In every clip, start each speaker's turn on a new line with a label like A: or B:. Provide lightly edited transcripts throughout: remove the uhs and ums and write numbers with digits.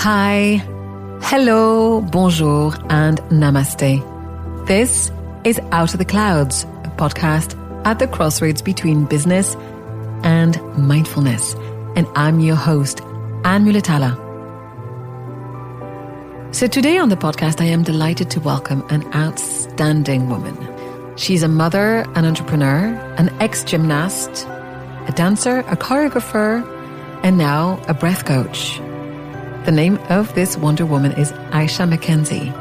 A: Hi, hello, bonjour, and namaste. This is Out of the Clouds, a podcast at the crossroads between business and mindfulness. And I'm your host, Anne Muhlethaler. So today on the podcast, I am delighted to welcome an outstanding woman. She's a mother, an entrepreneur, an ex-gymnast, a dancer, a choreographer, and now a breath coach. The name of this Wonder Woman is Aicha McKenzie.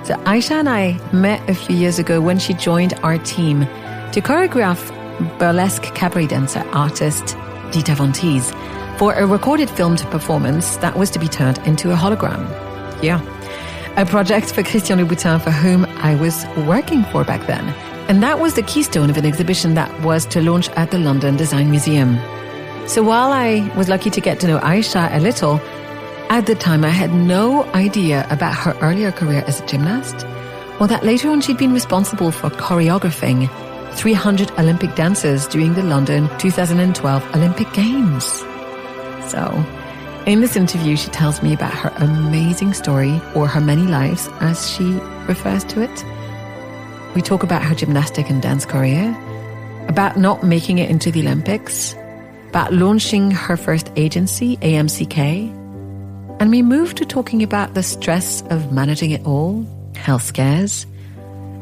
A: So Aicha and I met a few years ago when she joined our team to choreograph burlesque cabaret dancer artist Dita Von Teese for a recorded filmed performance that was to be turned into a hologram. Yeah, a project for Christian Louboutin, for whom I was working for back then. And that was the keystone of an exhibition that was to launch at the London Design Museum. So while I was lucky to get to know Aicha a little, at the time I had no idea about her earlier career as a gymnast, or that later on she'd been responsible for choreographing 300 Olympic dancers during the London 2012 Olympic Games. So in this interview, she tells me about her amazing story, or her many lives, as she refers to it. We talk about her gymnastic and dance career, about not making it into the Olympics, about launching her first agency, AMCK, and we move to talking about the stress of managing it all, health scares,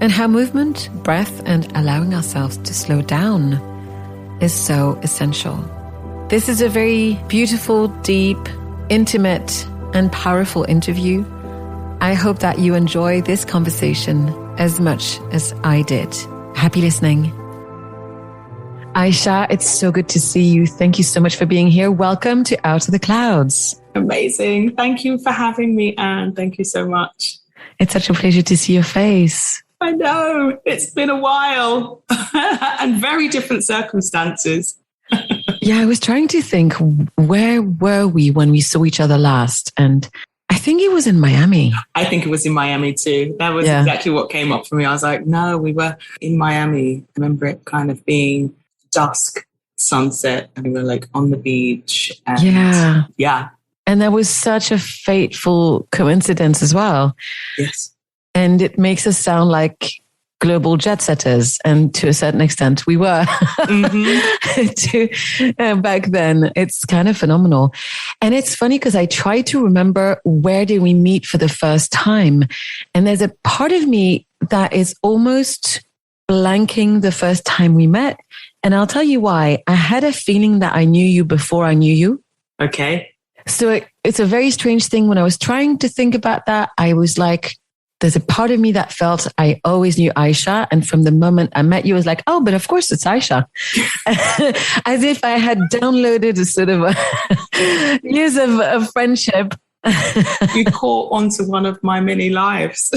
A: and how movement, breath, and allowing ourselves to slow down is so essential. This is a very beautiful, deep, intimate, and powerful interview. I hope that you enjoy this conversation as much as I did. Happy listening. Aicha, it's so good to see you. Thank you so much for being here. Welcome to Out of the Clouds.
B: Amazing. Thank you for having me, Anne. Thank you so much.
A: It's such a pleasure to see your face.
B: I know. It's been a while and very different circumstances.
A: Yeah, I was trying to think, where were we when we saw each other last? And I think it was in Miami.
B: I think it was in Miami too. That was exactly what came up for me. I was like, no, we were in Miami. I remember it kind of being dusk, sunset, and we were like on the beach. And yeah.
A: And that was such a fateful coincidence as well.
B: Yes.
A: And it makes us sound like global jet setters. And to a certain extent, we were back then. It's kind of phenomenal. And it's funny because I try to remember, where did we meet for the first time? And there's a part of me that is almost blanking the first time we met. And I'll tell you why. I had a feeling that I knew you before I knew you.
B: Okay.
A: So it's a very strange thing. When I was trying to think about that, I was like, there's a part of me that felt I always knew Aicha. And from the moment I met you, I was like, oh, but of course it's Aicha. As if I had downloaded a sort of years of friendship.
B: You caught onto one of my many lives.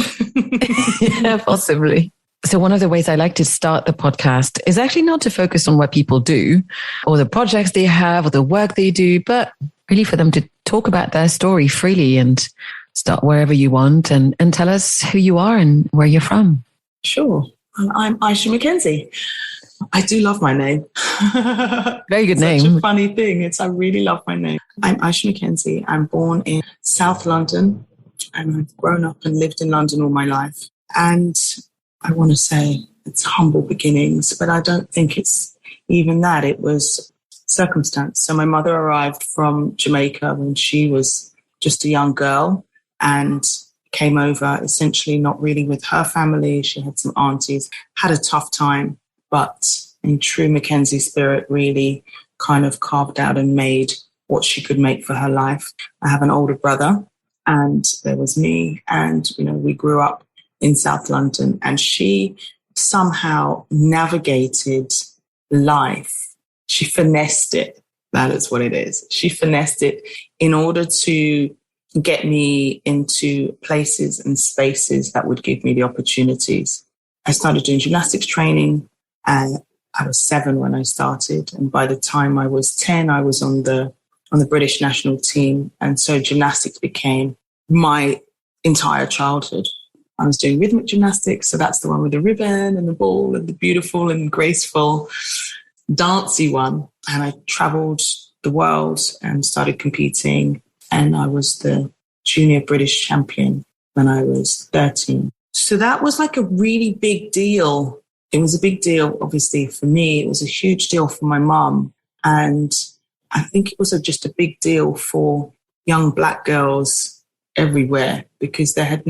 A: Yeah, possibly. So one of the ways I like to start the podcast is actually not to focus on what people do or the projects they have or the work they do, but really for them to talk about their story freely and start wherever you want and tell us who you are and where you're from.
B: Sure. I'm Aicha McKenzie. I do love my name.
A: Very good name.
B: Such a funny thing. I really love my name. I'm Aicha McKenzie. I'm born in South London and I've grown up and lived in London all my life. And I want to say it's humble beginnings, but I don't think it's even that. It was circumstance. So my mother arrived from Jamaica when she was just a young girl and came over essentially not really with her family. She had some aunties, had a tough time, but in true Mackenzie spirit, really kind of carved out and made what she could make for her life. I have an older brother and there was me, and, we grew up in South London, and she somehow navigated life. She finessed it. That is what it is. She finessed it in order to get me into places and spaces that would give me the opportunities. I started doing gymnastics training, and I was 7 when I started. And by the time I was 10, I was on the British national team. And so gymnastics became my entire childhood. I was doing rhythmic gymnastics, so that's the one with the ribbon and the ball and the beautiful and graceful, dancey one. And I traveled the world and started competing and I was the junior British champion when I was 13. So that was like a really big deal. It was a big deal, obviously, for me. It was a huge deal for my mum. And I think it was just a big deal for young Black girls everywhere because there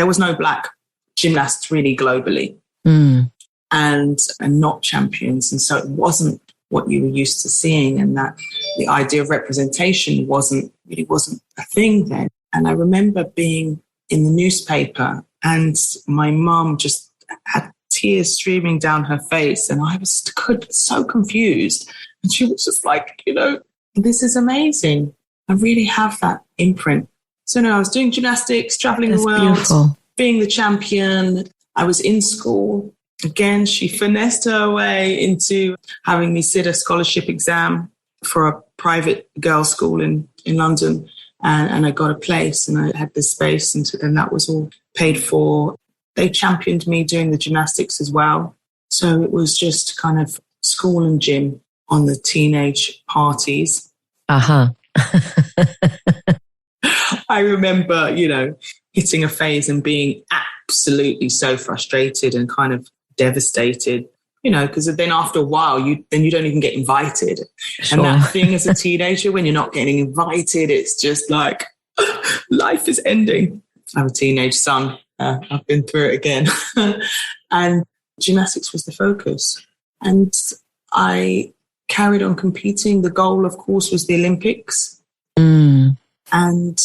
B: was no Black gymnasts really globally and not champions. And so it wasn't what you were used to seeing, and that the idea of representation wasn't a thing then. And I remember being in the newspaper and my mum just had tears streaming down her face, and I was so confused. And she was just like, this is amazing. I really have that imprint. So I was doing gymnastics, traveling the world, beautiful. Being the champion. I was in school. Again, she finessed her way into having me sit a scholarship exam for a private girls' school in London. And I got a place and I had this space. And so then that was all paid for. They championed me doing the gymnastics as well. So it was just kind of school and gym on the teenage parties.
A: Uh-huh.
B: I remember, hitting a phase and being absolutely so frustrated and kind of devastated, because then after a while, you don't even get invited. Sure. And that thing as a teenager, when you're not getting invited, it's just like life is ending. I have a teenage son. I've been through it again. And gymnastics was the focus. And I carried on competing. The goal, of course, was the Olympics. And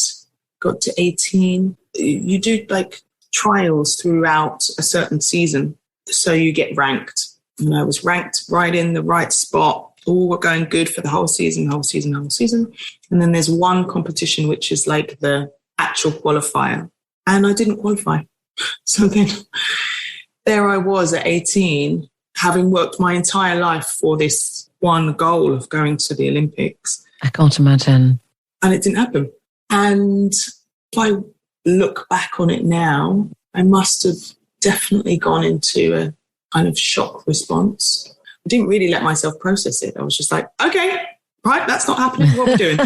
B: got to 18. You do like trials throughout a certain season. So you get ranked. And I was ranked right in the right spot. All were going good for the whole season. And then there's one competition, which is like the actual qualifier. And I didn't qualify. So then there I was at 18, having worked my entire life for this one goal of going to the Olympics.
A: I can't imagine.
B: And it didn't happen. And if I look back on it now, I must have definitely gone into a kind of shock response. I didn't really let myself process it. I was just like, okay, right, that's not happening. What are we doing?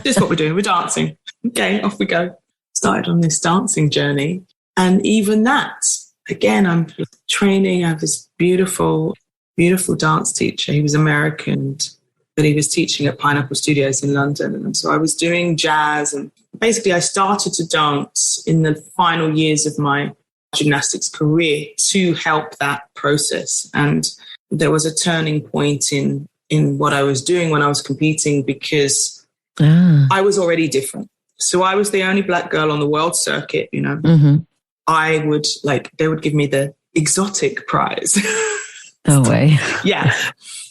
B: This is what we're doing. We're dancing. Okay, off we go. Started on this dancing journey. And even that, again, I'm training. I have this beautiful, beautiful dance teacher. He was American, but he was teaching at Pineapple Studios in London. And so I was doing jazz. And basically, I started to dance in the final years of my gymnastics career to help that process. And there was a turning point in what I was doing when I was competing because I was already different. So I was the only Black girl on the world circuit, Mm-hmm. They would give me the exotic prize.
A: No way.
B: Yeah.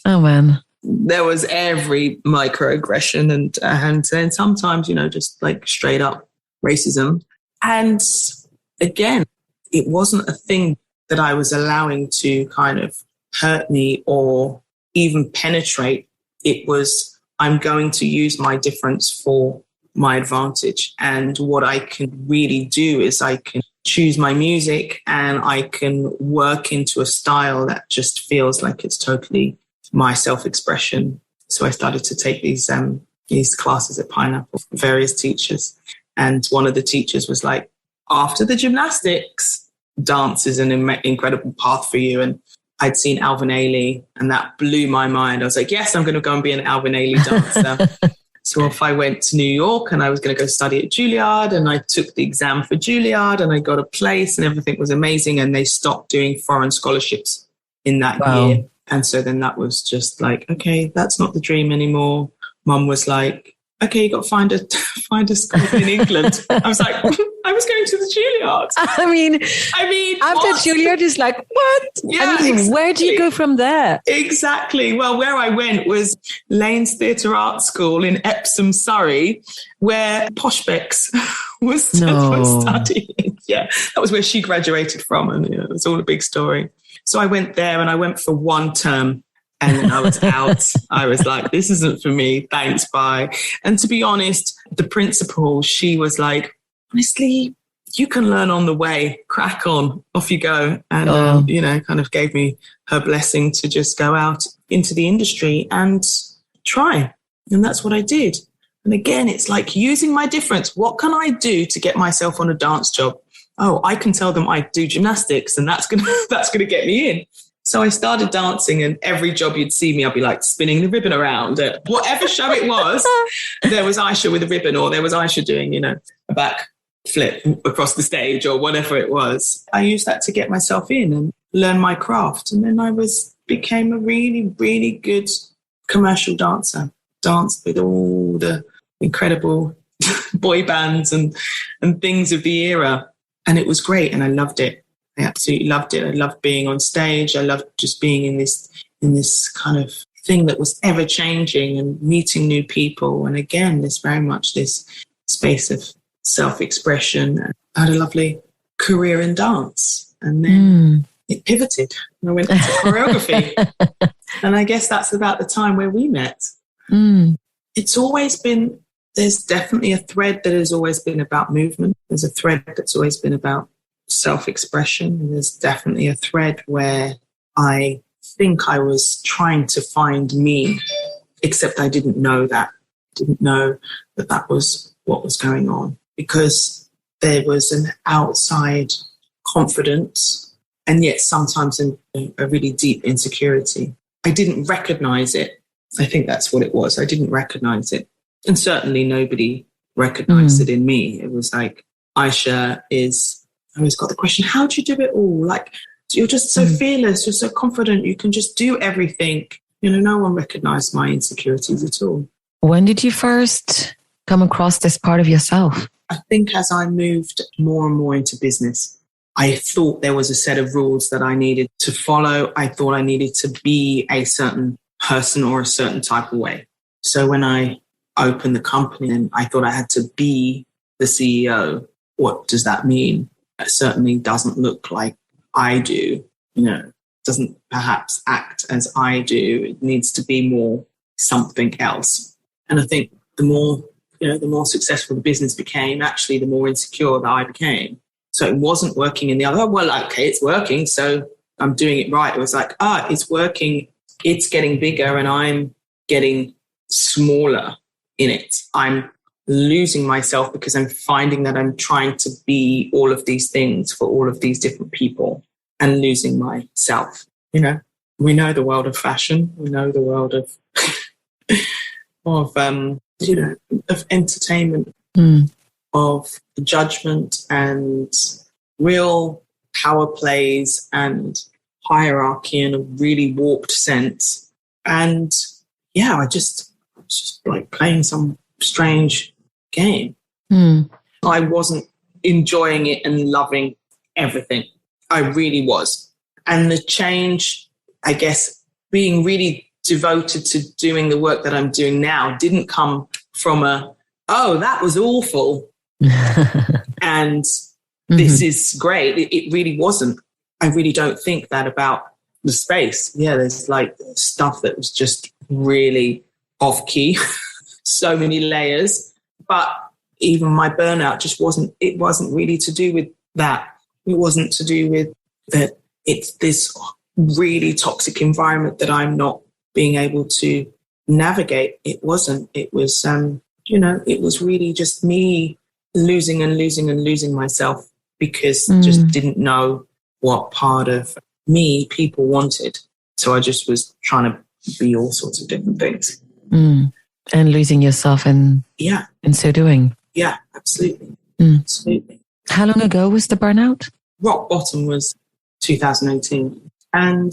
A: Oh, man.
B: There was every microaggression and then sometimes, just like straight up racism. And again, it wasn't a thing that I was allowing to kind of hurt me or even penetrate. It was, I'm going to use my difference for my advantage. And what I can really do is I can choose my music and I can work into a style that just feels like it's totally my self-expression. So I started to take these classes at Pineapple from various teachers. And one of the teachers was like, after the gymnastics, dance is an incredible path for you. And I'd seen Alvin Ailey and that blew my mind. I was like, yes, I'm going to go and be an Alvin Ailey dancer. So if I went to New York and I was going to go study at Juilliard and I took the exam for Juilliard and I got a place and everything was amazing and they stopped doing foreign scholarships in that year. And so then that was just like, okay, that's not the dream anymore. Mum was like, okay, you got to find a school in England. I was like, I was going to the Juilliard.
A: I mean, after what? Juilliard is like, what?
B: Yeah,
A: exactly. Where do you go from there?
B: Exactly. Well, where I went was Lane's Theatre Art School in Epsom, Surrey, where Posh Becks was studying. Yeah, that was where she graduated from, and it was all a big story. So I went there, and I went for one term. And then I was out. I was like, this isn't for me. Thanks, bye. And to be honest, the principal, she was like, honestly, you can learn on the way. Crack on. Off you go. And, kind of gave me her blessing to just go out into the industry and try. And that's what I did. And again, it's like using my difference. What can I do to get myself on a dance job? Oh, I can tell them I do gymnastics, and that's gonna get me in. So I started dancing, and every job you'd see me, I'd be like spinning the ribbon around. Whatever show it was, there was Aicha with a ribbon, or there was Aicha doing, a back flip across the stage, or whatever it was. I used that to get myself in and learn my craft. And then I became a really, really good commercial dancer. Danced with all the incredible boy bands and things of the era. And it was great, and I loved it. I absolutely loved it. I loved being on stage. I loved just being in this kind of thing that was ever changing and meeting new people. And again, this very much this space of self-expression. I had a lovely career in dance, and then it pivoted. I went into choreography. And I guess that's about the time where we met. It's always been, there's definitely a thread that has always been about movement. There's a thread that's always been about self-expression. And there's definitely a thread where I think I was trying to find me, except I didn't know that. Didn't know that was what was going on, because there was an outside confidence and yet sometimes a really deep insecurity. I didn't recognize it. I think that's what it was. I didn't recognize it. And certainly nobody recognized it in me. It was like, Aicha is, I always got the question, how do you do it all? Like, you're just so fearless, you're so confident, you can just do everything. No one recognized my insecurities at all.
A: When did you first come across this part of yourself?
B: I think as I moved more and more into business, I thought there was a set of rules that I needed to follow. I thought I needed to be a certain person or a certain type of way. So when I opened the company and I thought I had to be the CEO, what does that mean? It certainly doesn't look like I do, doesn't perhaps act as I do. It needs to be more something else. And I think the more successful the business became, actually the more insecure that I became. So it wasn't working in the other, well, okay, it's working, so I'm doing it right. It was like, it's working, it's getting bigger, and I'm getting smaller in it. I'm losing myself because I'm finding that I'm trying to be all of these things for all of these different people and losing myself. We know the world of fashion. We know the world of of entertainment, of judgment and real power plays and hierarchy in a really warped sense. And I was just like playing some strange game. I wasn't enjoying it and loving everything. I really was. And the change, I guess, being really devoted to doing the work that I'm doing now didn't come from that was awful and this is great. It really wasn't. I really don't think that about the space. There's like stuff that was just really off key, so many layers. But even my burnout it wasn't really to do with that. It wasn't to do with that it's this really toxic environment that I'm not being able to navigate. It wasn't. It was, it was really just me losing and losing and losing myself because just didn't know what part of me people wanted. So I just was trying to be all sorts of different things.
A: And losing yourself in so doing.
B: Yeah, absolutely. Absolutely.
A: How long ago was the burnout?
B: Rock bottom was 2018. And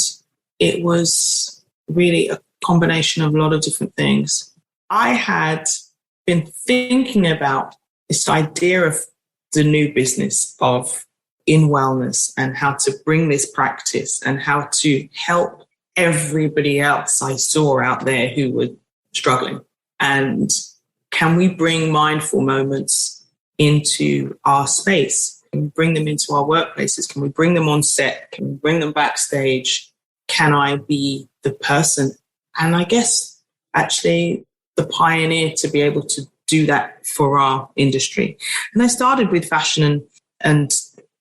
B: it was really a combination of a lot of different things. I had been thinking about this idea of the new business of in wellness and how to bring this practice and how to help everybody else I saw out there who were struggling. And can we bring mindful moments into our space? Can we bring them into our workplaces? Can we bring them on set? Can we bring them backstage? Can I be the person? And I guess actually the pioneer to be able to do that for our industry. And I started with fashion and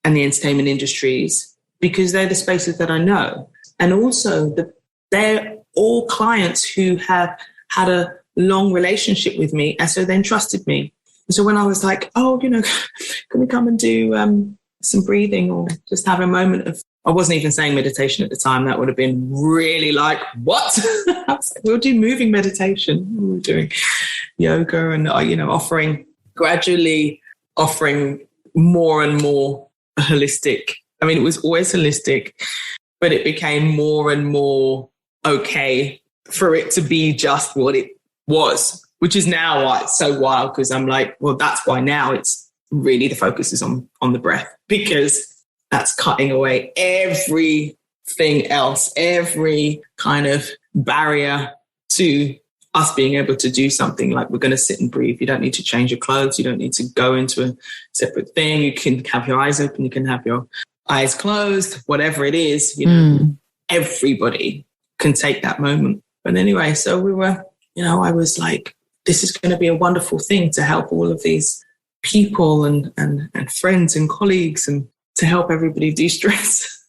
B: the entertainment industries because they're the spaces that I know. And also they're all clients who have had a long relationship with me, and so then trusted me. And so when I was like, oh, can we come and do some breathing or just have a moment of, I wasn't even saying meditation at the time. That would have been really like, what? We'll do moving meditation. We were doing yoga and, gradually offering more and more holistic. I mean, it was always holistic, but it became more and more okay for it to be just what it was, which is now why it's so wild, because I'm like, well, that's why now it's really the focus is on the breath, because that's cutting away everything else, every kind of barrier to us being able to do something like we're going to sit and breathe. You don't need to change your clothes. You don't need to go into a separate thing. You can have your eyes open. You can have your eyes closed, whatever it is, everybody can take that moment. But anyway, so we were, I was like, this is going to be a wonderful thing to help all of these people and friends and colleagues, and to help everybody de-stress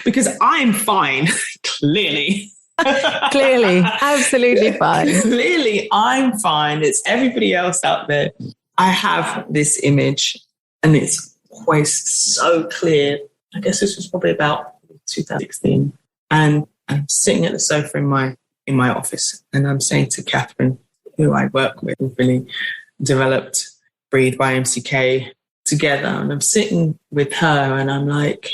B: because I'm fine, clearly.
A: Clearly, absolutely fine.
B: Clearly, I'm fine. It's everybody else out there. I have this image, and it's always so clear. I guess this was probably about 2016, and I'm sitting at the sofa in my office, and I'm saying to Catherine, who I work with, who really developed Breathe by AMCK together, and I'm sitting with her, and I'm like,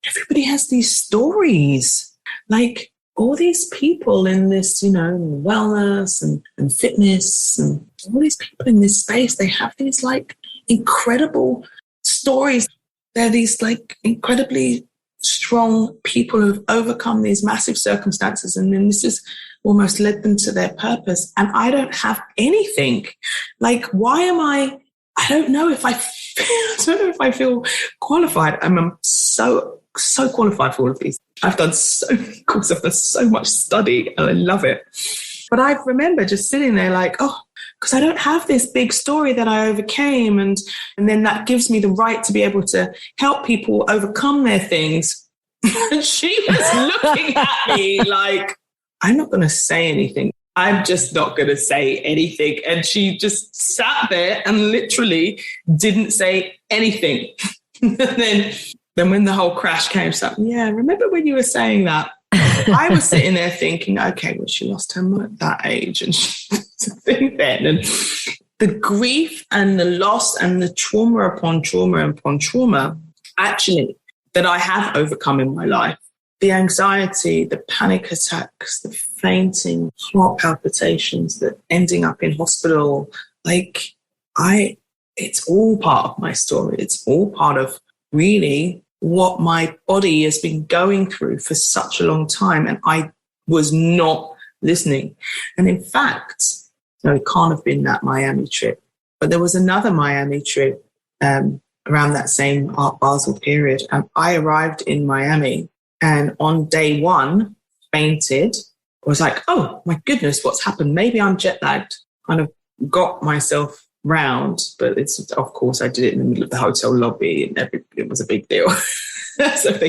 B: everybody has these stories, like all these people in this, wellness and fitness, and all these people in this space, they have these like incredible stories. They're these like incredibly strong people who've overcome these massive circumstances, and then this has almost led them to their purpose. And I don't have anything. Like, why am I don't know if I feel qualified. I'm so qualified for all of these. I've done so many courses, I've done so much study, and I love it. But I remember just sitting there like, because I don't have this big story that I overcame, and then that gives me the right to be able to help people overcome their things. And she was looking at me like, I'm not going to say anything. I'm just not going to say anything. And she just sat there and literally didn't say anything. And then when the whole crash came, she's like, yeah, remember when you were saying that? I was sitting there thinking, okay, well, she lost her mum at that age. And then, and the grief and the loss and the trauma upon trauma upon trauma, actually, that I have overcome in my life. The anxiety, the panic attacks, the fainting, heart palpitations, the ending up in hospital, it's all part of my story. It's all part of really what my body has been going through for such a long time. And I was not listening. And in fact, it can't have been that Miami trip, but there was another Miami trip around that same Art Basel period. And I arrived in Miami, and on day one, fainted. I was like, oh my goodness, what's happened? Maybe I'm jet lagged. Kind of got myself round, but of course I did it in the middle of the hotel lobby, and it was a big deal.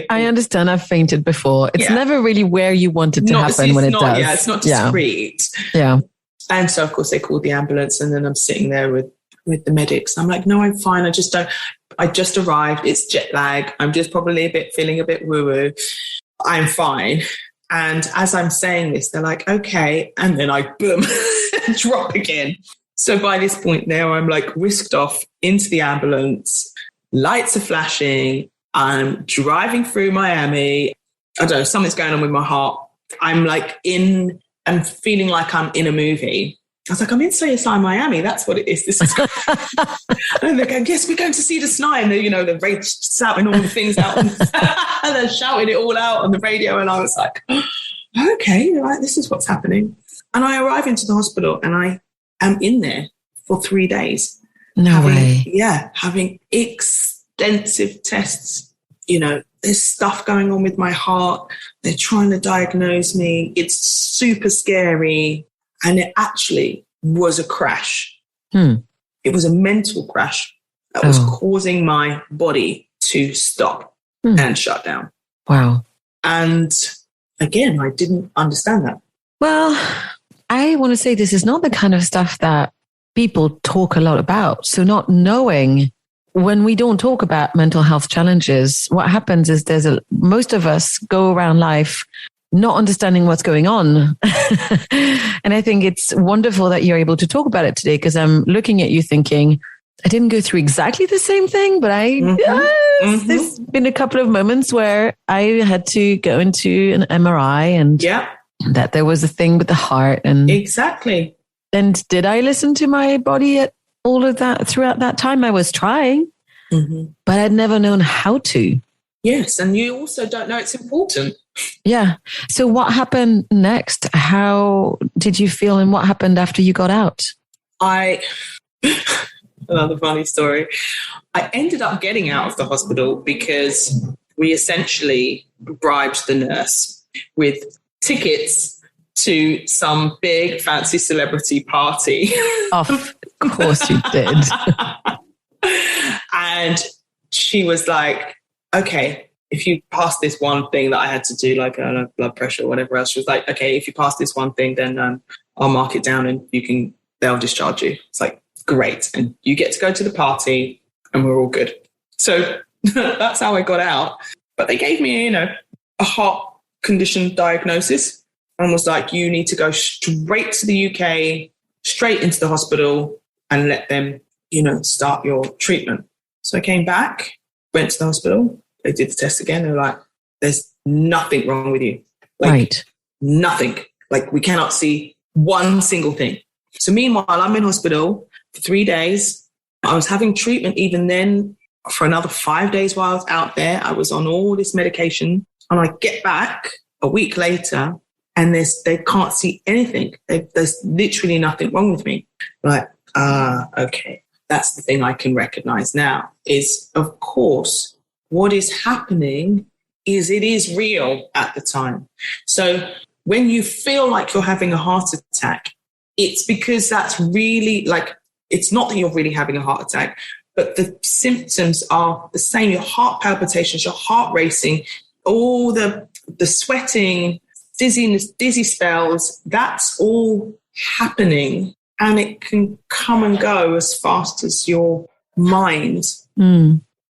A: I understand. I've fainted before. It's never really where you want it to happen when it does.
B: Yeah, it's not discreet.
A: Yeah.
B: And so of course they called the ambulance, and then I'm sitting there with the medics. I'm like, no, I'm fine. I just arrived. It's jet lag. I'm just probably feeling a bit woo-woo. I'm fine. And as I'm saying this, they're like, okay. And then I boom, drop again. So by this point now, I'm like whisked off into the ambulance. Lights are flashing. I'm driving through Miami. I don't know, something's going on with my heart. I'm feeling like I'm in a movie. I was like, I'm in CSI Miami. That's what it is. This is and they're going, yes, we're going to see the SNI. And they're shouting all the things out. And they're shouting it all out on the radio. And I was like, okay, right, this is what's happening. And I arrive into the hospital, and I am in there for 3 days.
A: No way.
B: Yeah, having extensive tests. There's stuff going on with my heart. They're trying to diagnose me. It's super scary. And it actually was a crash. It was a mental crash that was causing my body to stop and shut down.
A: Wow.
B: And again, I didn't understand that.
A: Well, I want to say this is not the kind of stuff that people talk a lot about. So not knowing, when we don't talk about mental health challenges, what happens is most of us go around life not understanding what's going on. And I think it's wonderful that you're able to talk about it today, because I'm looking at you thinking, I didn't go through exactly the same thing, but there's been a couple of moments where I had to go into an MRI and that there was a thing with the heart. And
B: exactly.
A: And did I listen to my body at all of that throughout that time? I was trying, but I'd never known how to.
B: Yes. And you also don't know it's important.
A: Yeah. So what happened next? How did you feel and what happened after you got out?
B: Another funny story. I ended up getting out of the hospital because we essentially bribed the nurse with tickets to some big fancy celebrity party.
A: Of course you did.
B: And she was like, okay, if you pass this one thing that I had to do, like blood pressure or whatever else, she was like, okay, if you pass this one thing, then I'll mark it down and they'll discharge you. It's like, great. And you get to go to the party and we're all good. So that's how I got out. But they gave me, a heart condition diagnosis and was like, you need to go straight to the UK, straight into the hospital and let them, start your treatment. So I came back, went to the hospital. They did the test again. They were like, there's nothing wrong with you. Nothing. Like, we cannot see one single thing. So meanwhile, I'm in hospital for 3 days. I was having treatment even then for another 5 days while I was out there. I was on all this medication. And I get back a week later and they can't see anything. There's literally nothing wrong with me. Like, okay. That's the thing I can recognize now is, of course, what is happening is it is real at the time. So when you feel like you're having a heart attack, it's because that's really it's not that you're really having a heart attack, but the symptoms are the same. Your heart palpitations, your heart racing, all the sweating, dizziness, dizzy spells, that's all happening. And it can come and go as fast as your mind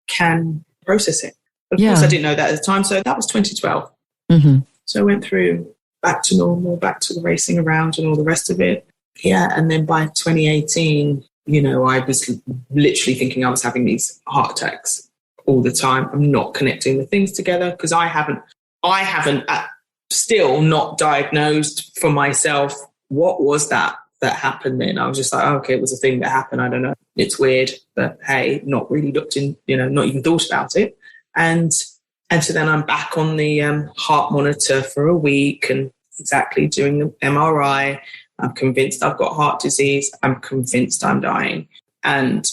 B: can process it. Of course, I didn't know that at the time. So that was 2012. So I went through back to normal, back to the racing around and all the rest of it. Yeah. And then by 2018, I was literally thinking I was having these heart attacks all the time. I'm not connecting the things together because I haven't still not diagnosed for myself. What was that happened then? I was just like, okay, it was a thing that happened. I don't know. It's weird, but hey, not really looked in, not even thought about it. And so then I'm back on the heart monitor for a week and exactly doing the MRI. I'm convinced I've got heart disease. I'm convinced I'm dying. And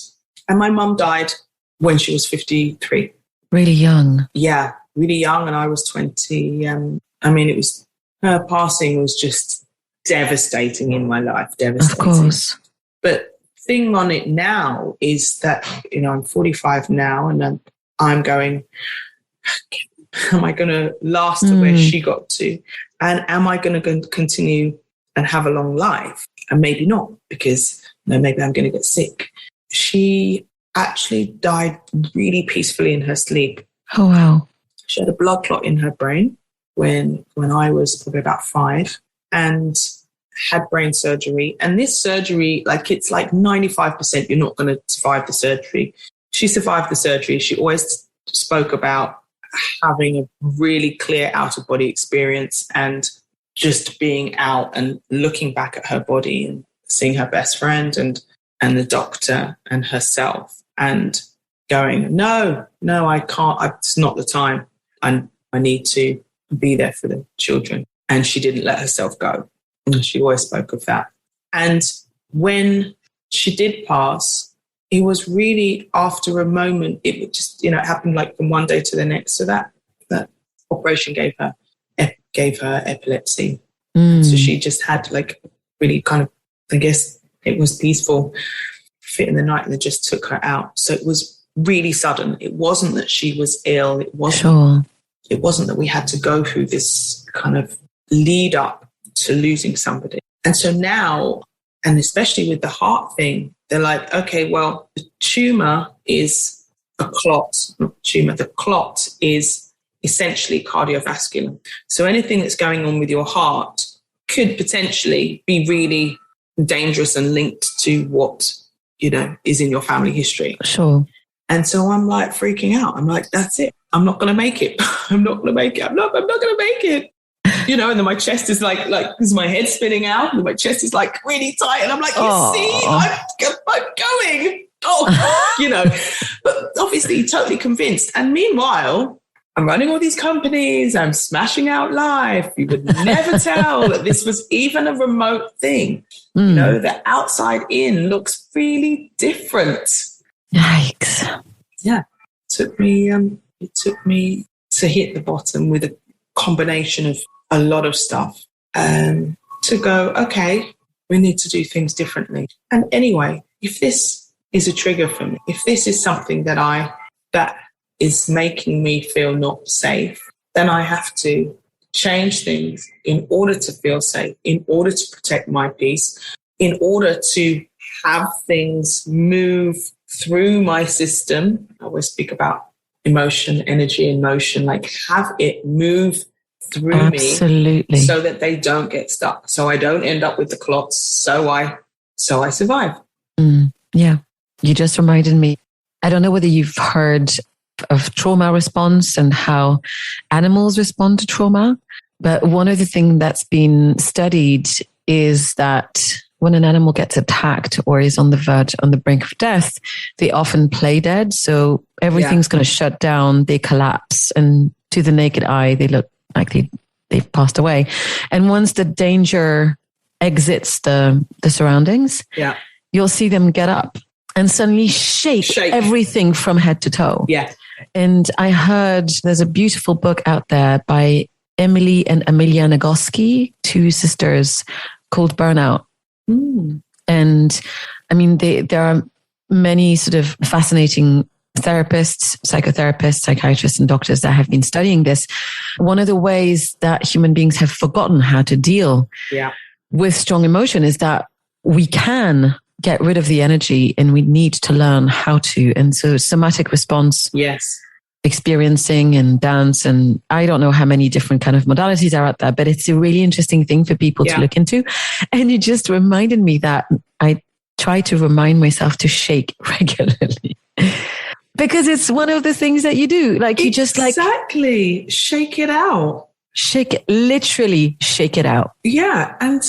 B: my mum died when she was 53.
A: Really young.
B: Yeah, really young. And I was 20. Her passing was just devastating in my life. Devastating.
A: Of course.
B: But thing on it now is that, I'm 45 now and I'm going, am I going to last to where she got to? And am I going to continue and have a long life? And maybe not, because maybe I'm going to get sick. She actually died really peacefully in her sleep.
A: Oh, wow.
B: She had a blood clot in her brain when I was probably about 5 and had brain surgery. And this surgery, it's like 95% you're not going to survive the surgery. She survived the surgery. She always spoke about having a really clear out-of-body experience and just being out and looking back at her body and seeing her best friend and the doctor and herself and going, no, I can't. It's not the time. I need to be there for the children. And she didn't let herself go. And she always spoke of that. And when she did pass, it was really after a moment, it would just, it happened from one day to the next. So that operation gave her epilepsy. So she just had really kind of, I guess it was peaceful fit in the night and they just took her out. So it was really sudden. It wasn't that she was ill. It wasn't that we had to go through this kind of lead up to losing somebody. And so now, and especially with the heart thing, they're like, okay, well, the tumor is a clot, not tumor. The clot is essentially cardiovascular. So anything that's going on with your heart could potentially be really dangerous and linked to what, is in your family history.
A: Sure.
B: And so I'm like freaking out. I'm like, that's it. I'm not going to make it. I'm not going to make it. I'm not going to make it. And then my chest is like, is my head spinning out? And my chest is like really tight. And I'm like, see, I'm going. But obviously totally convinced. And meanwhile, I'm running all these companies. I'm smashing out live. You would never tell that this was even a remote thing. The outside in looks really different.
A: Yikes.
B: Yeah. It took me to hit the bottom with a combination of a lot of stuff to go, okay, we need to do things differently. And anyway, if this is a trigger for me, if this is something that is making me feel not safe, then I have to change things in order to feel safe, in order to protect my peace, in order to have things move through my system. I always speak about emotion, energy and motion, like have it move through me so that they don't get stuck. So I don't end up with the clots. So I survive.
A: Yeah. You just reminded me. I don't know whether you've heard of trauma response and how animals respond to trauma. But one of the things that's been studied is that when an animal gets attacked or is on the brink of death, they often play dead. So everything's going to shut down. They collapse, and to the naked eye, they look like they've passed away. And once the danger exits the surroundings, you'll see them get up and suddenly shake everything from head to toe.
B: Yeah.
A: And I heard there's a beautiful book out there by Emily and Amelia Nagoski, two sisters, called Burnout. And I mean, there are many sort of fascinating therapists, psychotherapists, psychiatrists, and doctors that have been studying this. One of the ways that human beings have forgotten how to deal with strong emotion is that we can get rid of the energy and we need to learn how to. And so somatic response, experiencing and dance, and I don't know how many different kind of modalities are out there, but it's a really interesting thing for people to look into. And it just reminded me that I try to remind myself to shake regularly. Because it's one of the things that you do. Like you just like...
B: Exactly. Shake it out.
A: Literally shake it out.
B: Yeah. And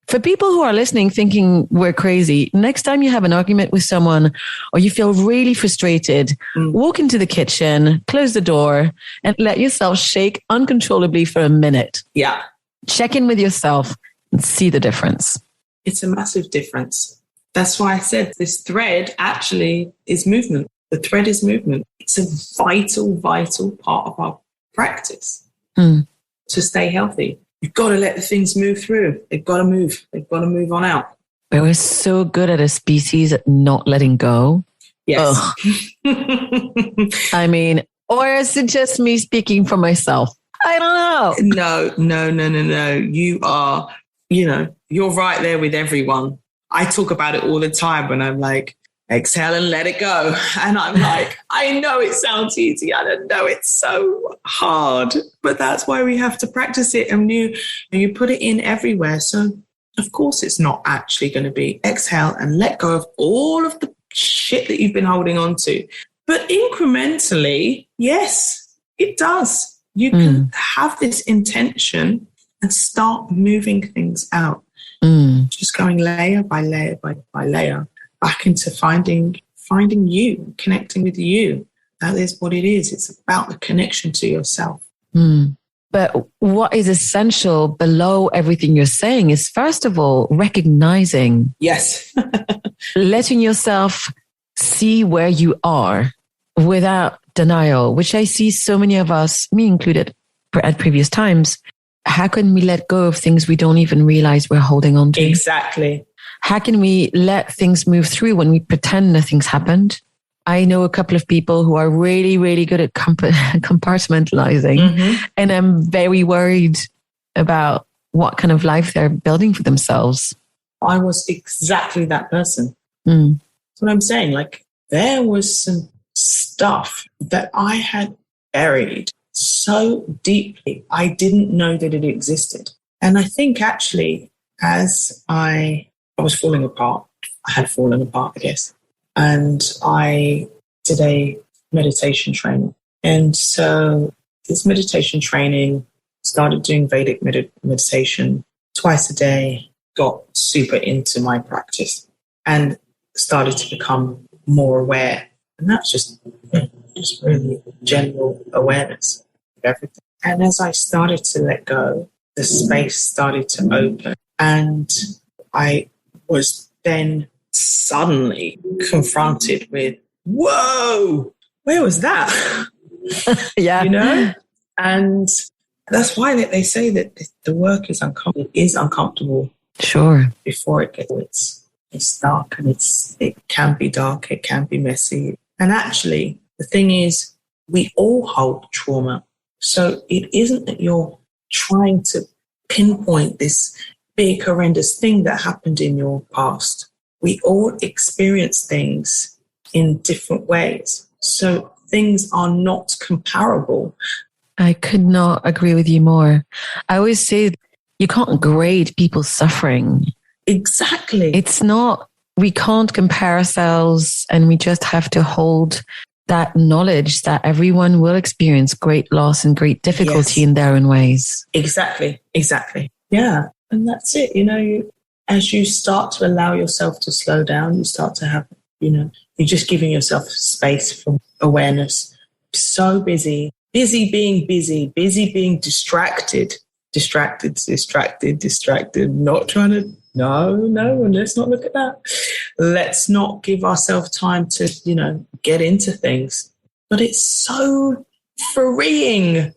A: for people who are listening thinking we're crazy, next time you have an argument with someone or you feel really frustrated, walk into the kitchen, close the door, and let yourself shake uncontrollably for a minute.
B: Yeah.
A: Check in with yourself and see the difference.
B: It's a massive difference. That's why I said this thread actually is movement. The thread is movement. It's a vital, vital part of our practice to stay healthy. You've got to let the things move through. They've got to move. They've got to move on out.
A: But we're so good at a species at not letting go.
B: Yes.
A: I mean, or is it just me speaking for myself? I don't know.
B: No. You are, you're right there with everyone. I talk about it all the time when I'm like, exhale and let it go. And I'm like, I know it sounds easy. I don't know it's so hard, but that's why we have to practice it. And you put it in everywhere. So of course it's not actually going to be exhale and let go of all of the shit that you've been holding on to. But incrementally, yes, it does. You can have this intention and start moving things out. Just going layer by layer by layer back into finding you, connecting with you. That is what it is. It's about the connection to yourself.
A: But what is essential below everything you're saying is, first of all, recognizing.
B: Yes.
A: Letting yourself see where you are without denial, which I see so many of us, me included, at previous times. How can we let go of things we don't even realize we're holding on to?
B: Exactly.
A: How can we let things move through when we pretend nothing's happened? I know a couple of people who are really, really good at compartmentalizing. And I'm very worried about what kind of life they're building for themselves.
B: I was exactly that person.
A: Mm.
B: That's what I'm saying. Like, there was some stuff that I had buried so deeply, I didn't know that it existed. And I think actually, as I was falling apart, I had fallen apart, I guess, and I did a meditation training. And so this meditation training, started doing Vedic meditation twice a day, got super into my practice and started to become more aware. And that's just really general awareness of everything. And as I started to let go, the space started to open. And I was then suddenly confronted with, whoa, where was that?
A: Yeah.
B: You know? And that's why they say that the work is uncomfortable. It is uncomfortable.
A: Sure.
B: Before it gets, it's dark, and it can be dark, it can be messy. And actually, the thing is, we all hold trauma. So it isn't that you're trying to pinpoint this big, horrendous thing that happened in your past. We all experience things in different ways. So things are not comparable.
A: I could not agree with you more. I always say you can't grade people's suffering.
B: Exactly.
A: It's not, we can't compare ourselves, and we just have to hold that knowledge that everyone will experience great loss and great difficulty in their own ways.
B: Exactly. Yeah. And that's it. You know, as you start to allow yourself to slow down, you start to have, you're just giving yourself space for awareness. So busy being being distracted, not trying to, no, and let's not look at that. Let's not give ourselves time to, get into things. But it's so freeing.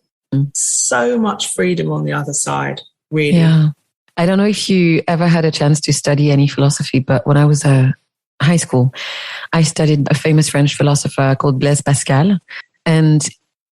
B: So much freedom on the other side, really.
A: Yeah. I don't know if you ever had a chance to study any philosophy, but when I was a high school, I studied a famous French philosopher called Blaise Pascal. And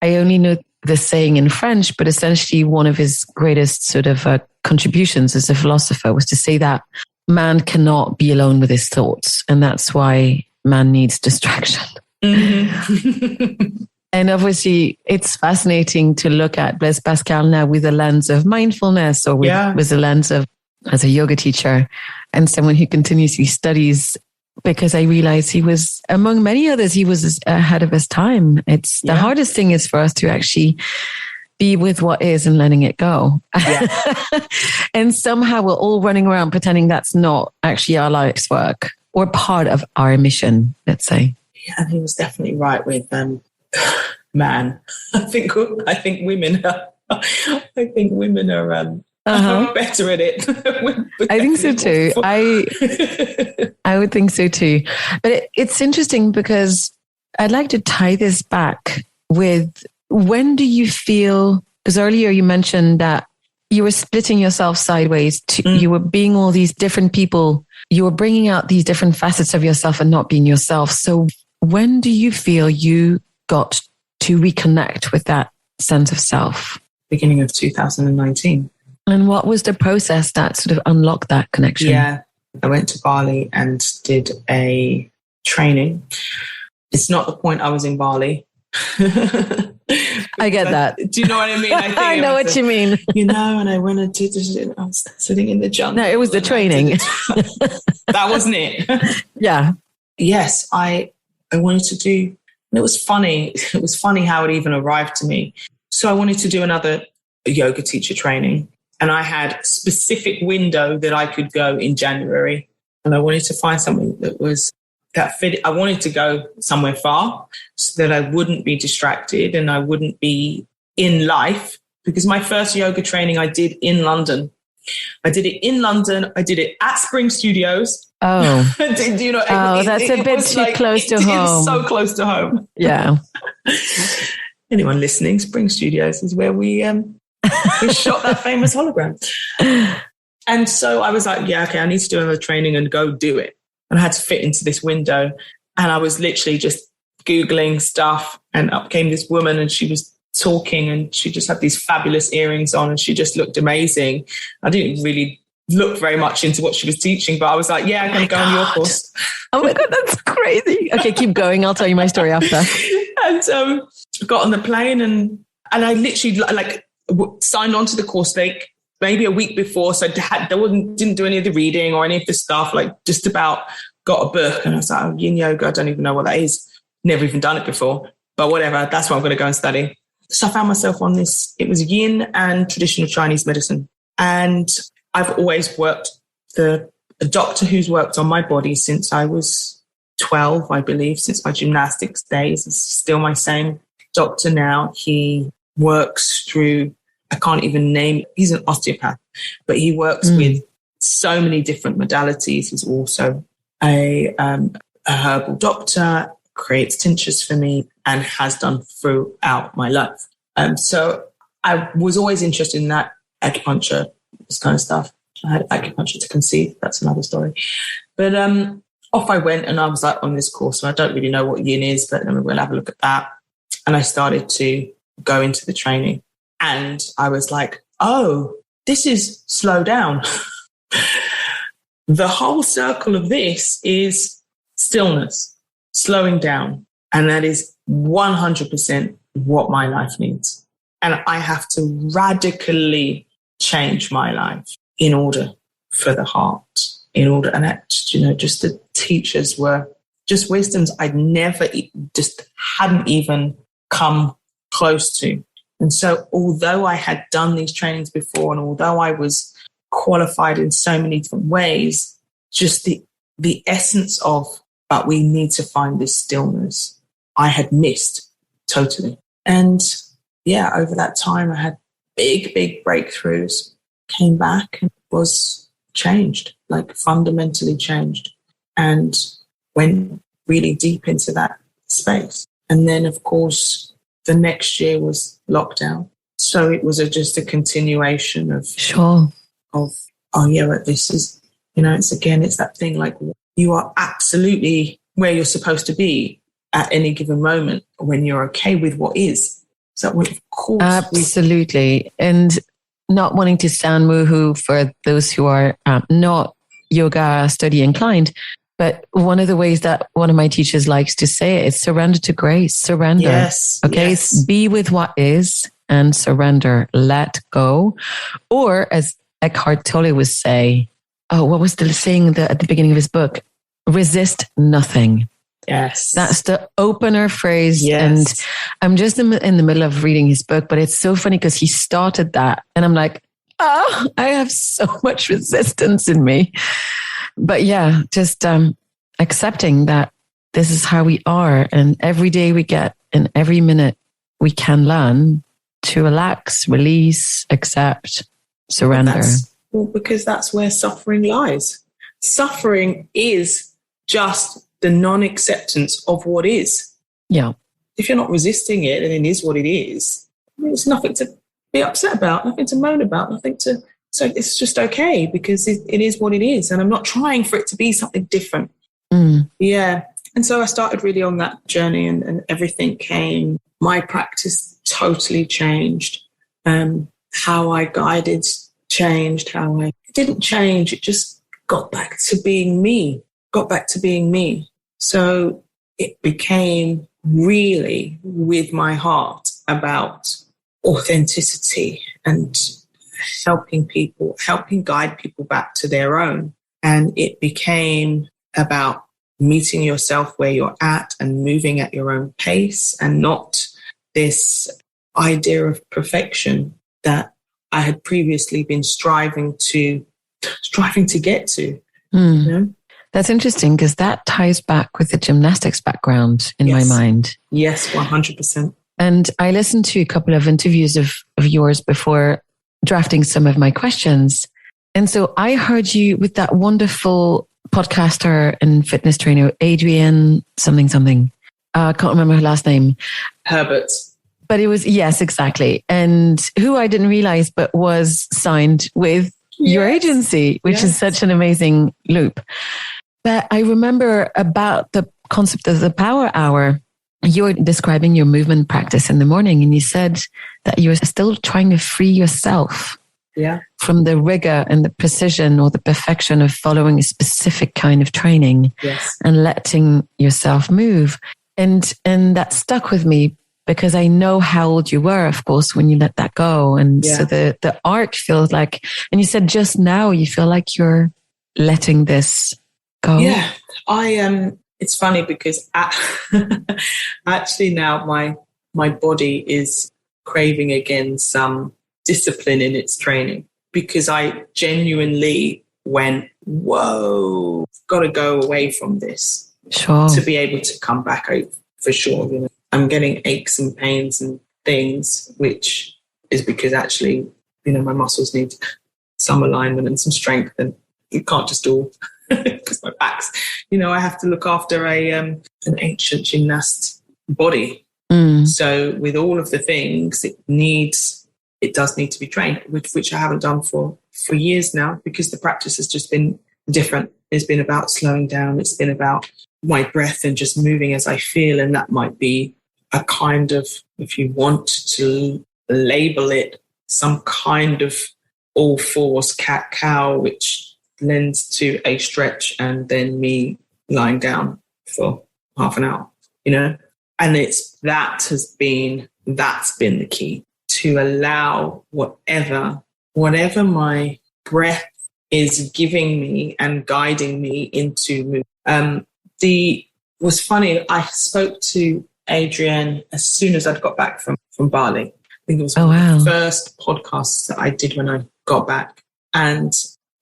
A: I only know the saying in French, but essentially one of his greatest sort of contributions as a philosopher was to say that man cannot be alone with his thoughts. And that's why man needs distraction.
B: Mm-hmm.
A: And obviously, it's fascinating to look at Blaise Pascal now with a lens of mindfulness, or with a lens of, as a yoga teacher and someone who continuously studies, because I realized he was, among many others, he was ahead of his time. It's the hardest thing is for us to actually be with what is and letting it go. Yeah. And somehow we're all running around pretending that's not actually our life's work or part of our mission, let's say.
B: Yeah, and he was definitely right with man. I think women are. Better at it.
A: I think so too. I would think so too. But it's interesting because I'd like to tie this back with, when do you feel, because earlier you mentioned that you were splitting yourself sideways. You were being all these different people. You were bringing out these different facets of yourself and not being yourself. So when do you feel you got to reconnect with that sense of self?
B: Beginning of 2019.
A: And what was the process that sort of unlocked that connection?
B: Yeah, I went to Bali and did a training. It's not the point I was in Bali.
A: I get that.
B: Do you know what I mean?
A: I know what you mean.
B: And I went and did it. I was sitting in the jungle.
A: No, it was the training.
B: That wasn't it.
A: Yeah.
B: Yes, I wanted to do, and it was funny. It was funny how it even arrived to me. So I wanted to do another yoga teacher training. And I had a specific window that I could go in January. And I wanted to find something that fit. I wanted to go somewhere far so that I wouldn't be distracted and I wouldn't be in life. Because my first yoga training I did in London. I did it in London. I did it at Spring Studios.
A: Oh.
B: That's
A: a bit too close to home.
B: It's so close to home.
A: Yeah.
B: Anyone listening, Spring Studios is where we shot that famous hologram. And so I was like, yeah, okay, I need to do another training and go do it. And I had to fit into this window. And I was literally just Googling stuff, and up came this woman, and she was talking, and she just had these fabulous earrings on and she just looked amazing. I didn't really look very much into what she was teaching, but I was like, yeah, I'm going to go on your course.
A: Oh my God, that's crazy. Okay, keep going. I'll tell you my story after.
B: And got on the plane and I literally signed on to the course maybe a week before. So didn't do any of the reading or any of the stuff, like just about got a book. And I was like, oh, yin yoga, I don't even know what that is. Never even done it before, but whatever. That's what I'm going to go and study. So I found myself on this. It was yin and traditional Chinese medicine. And I've always worked, a doctor who's worked on my body since I was 12, I believe, since my gymnastics days, is still my same doctor now. He works through, I can't even name, he's an osteopath, but he works with so many different modalities. He's also a herbal doctor, creates tinctures for me and has done throughout my life. So I was always interested in that, acupuncture, this kind of stuff. I had acupuncture to conceive. That's another story. But off I went and I was like on this course. So I don't really know what yin is, but then we'll have a look at that. And I started to go into the training and I was like, oh, this is slow down. The whole circle of this is stillness, slowing down. And that is 100% what my life needs. And I have to radically change my life in order for the heart, and that, just the teachers were just wisdoms I'd never just hadn't even come close to. And so although I had done these trainings before and although I was qualified in so many different ways, just the essence of, but we need to find this stillness, I had missed totally. And yeah, over that time, I had big breakthroughs, came back and was changed, like fundamentally changed, and went really deep into that space. And then, of course, the next year was lockdown. So it was just a continuation of, oh yeah, but this is, it's that thing, like you are absolutely where you're supposed to be at any given moment when you're okay with what is. So of course.
A: Absolutely. And not wanting to sound woohoo for those who are not yoga study inclined, but one of the ways that one of my teachers likes to say it is surrender to grace, surrender.
B: Yes.
A: Okay.
B: Yes.
A: Be with what is and surrender, let go. Or as Eckhart Tolle would say, what was the saying at the beginning of his book? Resist nothing.
B: Yes.
A: That's the opener phrase.
B: Yes.
A: And I'm just in the middle of reading his book, but it's so funny because he started that and I'm like, I have so much resistance in me. But yeah, just accepting that this is how we are. And every day we get and every minute we can learn to relax, release, accept, surrender.
B: Because that's where suffering lies. Suffering is just the non-acceptance of what is.
A: Yeah.
B: If you're not resisting it and it is what it is, there's nothing to be upset about, nothing to moan about, so it's just okay because it is what it is. And I'm not trying for it to be something different. Yeah. And so I started really on that journey and everything came. My practice totally changed. How I guided changed, it didn't change. It just got back to being me. So it became really with my heart about authenticity and helping guide people back to their own. And it became about meeting yourself where you're at and moving at your own pace and not this idea of perfection that I had previously been striving to get to.
A: That's interesting because that ties back with the gymnastics background in my mind.
B: Yes, 100%.
A: And I listened to a couple of interviews of yours before drafting some of my questions. And so I heard you with that wonderful podcaster and fitness trainer, Adrienne something. I can't remember her last name.
B: Herbert.
A: But it was, yes, exactly. And who I didn't realize, but was signed with your agency, which is such an amazing loop. But I remember about the concept of the power hour. you were describing your movement practice in the morning, and you said that you were still trying to free yourself from the rigor and the precision or the perfection of following a specific kind of training and letting yourself move. And that stuck with me because I know how old you were, of course, when you let that go. And so the arc feels like, and you said just now you feel like you're letting this go.
B: Yeah, it's funny because actually now my body is craving again some discipline in its training, because I genuinely went, whoa, got to go away from this to be able to come back for sure. You know, I'm getting aches and pains and things, which is because actually, you know, my muscles need some alignment and some strength, and you can't just do because my back's, you know, I have to look after an ancient gymnast body. So with all of the things, it does need to be trained, which I haven't done for years now, because the practice has just been different. It's been about slowing down. It's been about my breath and just moving as I feel. And that might be a kind of, if you want to label it, some kind of all fours cat-cow, which lends to a stretch and then me lying down for half an hour, you know? And that's been the key, to allow whatever my breath is giving me and guiding me into movement. Was funny, I spoke to Adrienne as soon as I'd got back from Bali. I think it was one of the first podcasts that I did when I got back. And,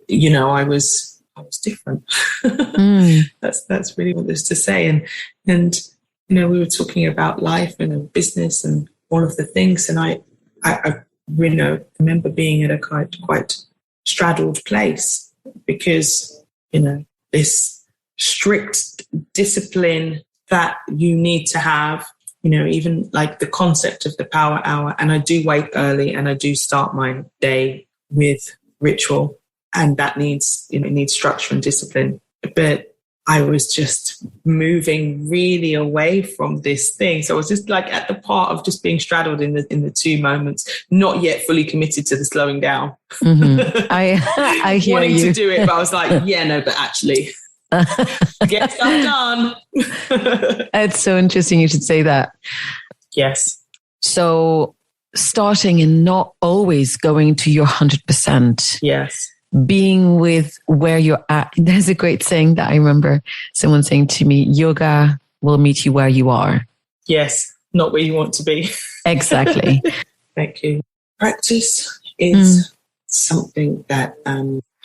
B: you know, I was different. That's really what there's to say. And, you know, we were talking about life and business and all of the things. And I you know, remember being at a quite straddled place, because, you know, this strict discipline that you need to have, you know, even like the concept of the power hour. And I do wake early and I do start my day with ritual, and that needs structure and discipline. But I was just moving really away from this thing. So I was just like at the part of just being straddled in the two moments, not yet fully committed to the slowing down.
A: I hear
B: wanting
A: you.
B: to do it, but I was like, yeah, no, but actually get stuff done.
A: It's so interesting you should say that.
B: Yes.
A: So starting and not always going to your 100%.
B: Yes.
A: Being with where you're at. There's a great saying that I remember someone saying to me, yoga will meet you where you are.
B: Yes, not where you want to be.
A: Exactly.
B: Thank you. Practice is something that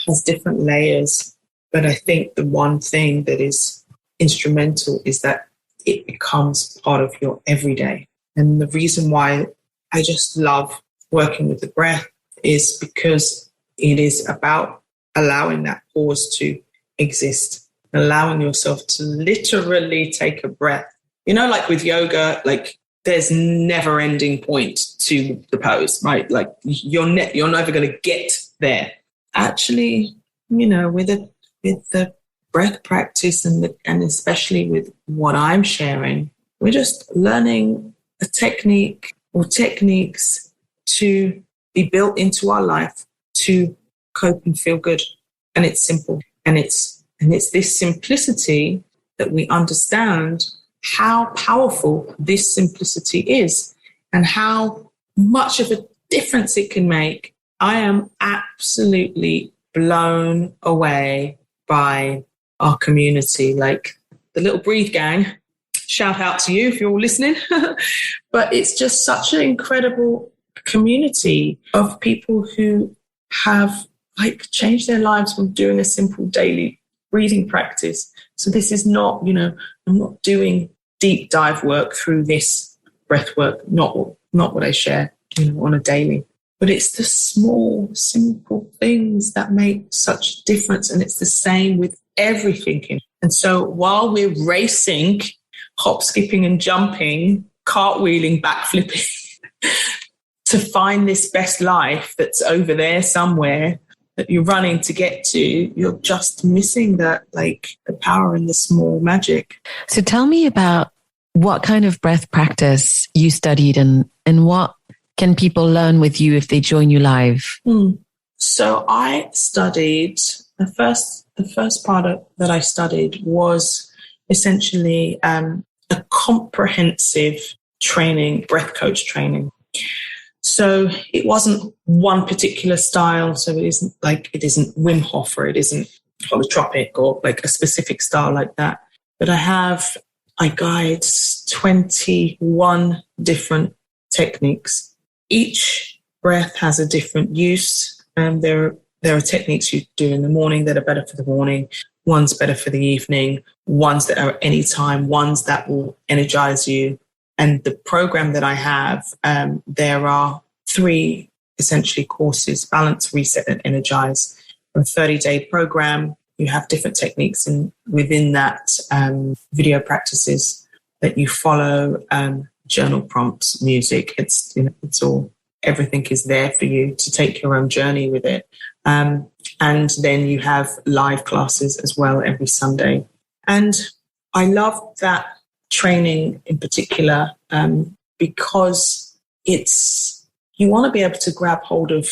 B: has different layers, but I think the one thing that is instrumental is that it becomes part of your everyday. And the reason why I just love working with the breath is because it is about allowing that pause to exist, allowing yourself to literally take a breath. You know, like with yoga, like there's never ending point to the pose, right? Like you're never going to get there. Actually, you know, with the breath practice and especially with what I'm sharing, we're just learning a technique or techniques to be built into our life to cope and feel good. And it's simple. And it's this simplicity that we understand how powerful this simplicity is and how much of a difference it can make. I am absolutely blown away by our community. Like the Little Breathe gang, shout out to you if you're all listening. But it's just such an incredible community of people who have like changed their lives from doing a simple daily breathing practice. So this is not, you know, I'm not doing deep dive work through this breath work, not what I share, you know, on a daily. But it's the small, simple things that make such a difference. And it's the same with everything. And so while we're racing, hop, skipping and jumping, cartwheeling, backflipping, to find this best life that's over there somewhere that you're running to get to, you're just missing that, like the power in the small magic.
A: So tell me about what kind of breath practice you studied and what can people learn with you if they join you live?
B: So I studied, the first part that I studied was essentially a comprehensive training, breath coach training. So it wasn't one particular style. So it isn't Wim Hof, or it isn't holotropic, or like a specific style like that. But I guide 21 different techniques. Each breath has a different use. There are techniques you do in the morning that are better for the morning, ones better for the evening, ones that are any time, ones that will energize you. And the program that I have, there are 3 essentially courses: Balance, Reset, and Energize. A 30-day program. You have different techniques, and within that, video practices that you follow, journal prompts, music. It's all, everything is there for you to take your own journey with it. And then you have live classes as well every Sunday. And I love that training in particular, because you want to be able to grab hold of